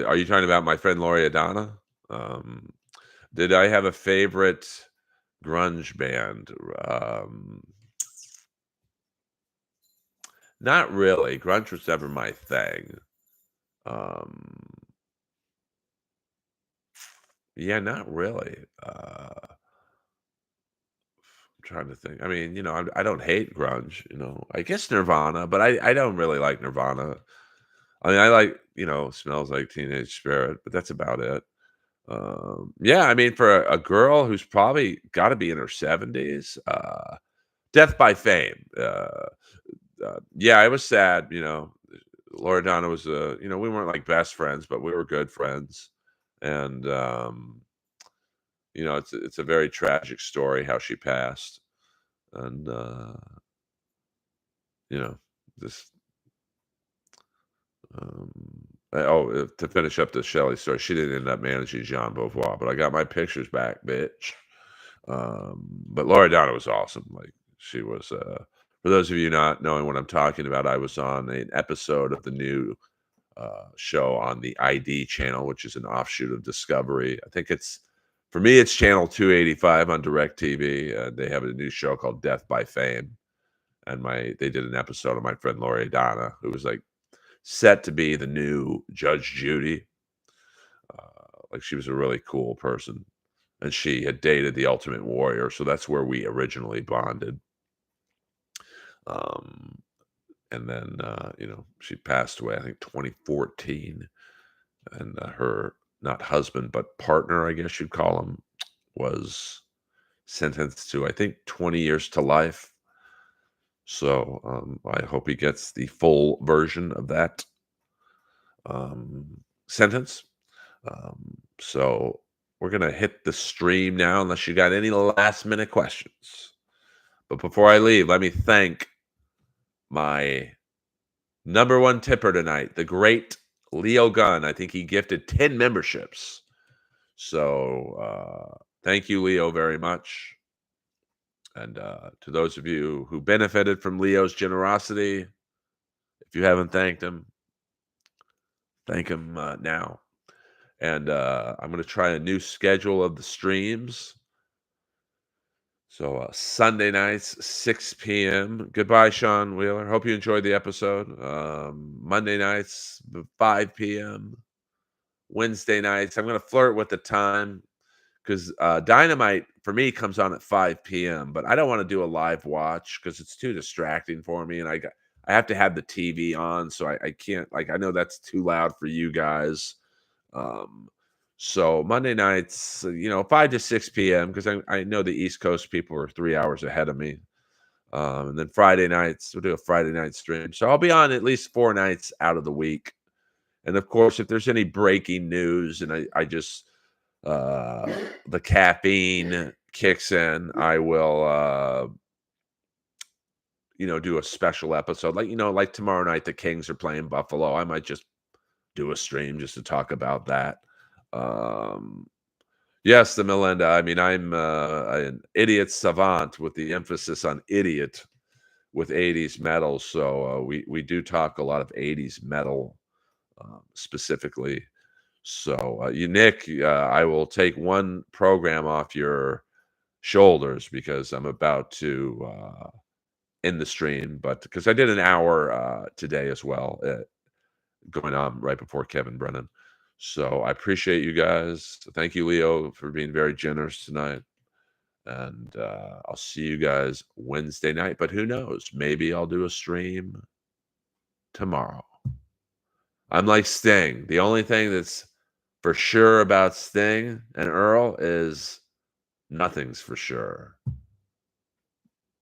A: are you talking about my friend Lori Adana? Um, did I have a favorite grunge band? Um, Not really. Grunge was never my thing. Um, yeah, not really. I'm trying to think. I mean, I don't hate grunge. I guess Nirvana, but I don't really like Nirvana. I mean, I like Smells Like Teenage Spirit, but that's about it. Yeah, I mean, for a girl who's probably got to be in her 70s, Death by Fame. Yeah, it was sad. Laura Donna was we weren't like best friends, but we were good friends, and it's a very tragic story how she passed, and you know, this. Um, to finish up the Shelley story, she didn't end up managing Jean Beauvoir, but I got my pictures back, bitch. But Laura Donna was awesome. Like she was. For those of you not knowing what I'm talking about, I was on an episode of the new show on the ID channel, which is an offshoot of Discovery. I think for me, it's channel 285 on DirecTV. They have a new show called Death by Fame, and they did an episode of my friend Lori Donna, who was like set to be the new Judge Judy. Like she was a really cool person, and she had dated the Ultimate Warrior, so that's where we originally bonded. Um, and then she passed away, I think 2014, and her not husband but partner, I guess you'd call him, was sentenced to I think 20 years to life. So I hope he gets the full version of that sentence. So we're gonna hit the stream now, unless you got any last minute questions. But before I leave, let me thank my number one tipper tonight, the great Leo Gunn. I think he gifted 10 memberships. So thank you, Leo, very much. And to those of you who benefited from Leo's generosity, if you haven't thanked him, thank him now. and I'm gonna try a new schedule of the streams. So Sunday nights, 6 p.m. Goodbye, Sean Wheeler. Hope you enjoyed the episode. Monday nights, 5 p.m. Wednesday nights. I'm gonna flirt with the time because Dynamite for me comes on at 5 p.m. But I don't want to do a live watch because it's too distracting for me, and I have to have the TV on, so I can't like I know that's too loud for you guys. Um, so Monday nights, 5 to 6 p.m. because I know the East Coast people are 3 hours ahead of me. And then Friday nights, we'll do a Friday night stream. So I'll be on at least 4 nights out of the week. And of course, if there's any breaking news and I just the caffeine kicks in, I will do a special episode. Like tomorrow night the Kings are playing Buffalo. I might just do a stream just to talk about that. Um Yes, the Melinda. I mean, I'm an idiot savant with the emphasis on idiot with 80s metal. So we do talk a lot of 80s metal specifically. So Nick, I will take one program off your shoulders because I'm about to end the stream, but because I did an hour today as well, going on right before Kevin Brennan. So I appreciate you guys. Thank you, Leo, for being very generous tonight. And I'll see you guys Wednesday night. But who knows? Maybe I'll do a stream tomorrow. I'm like Sting. The only thing that's for sure about Sting and Earl is nothing's for sure.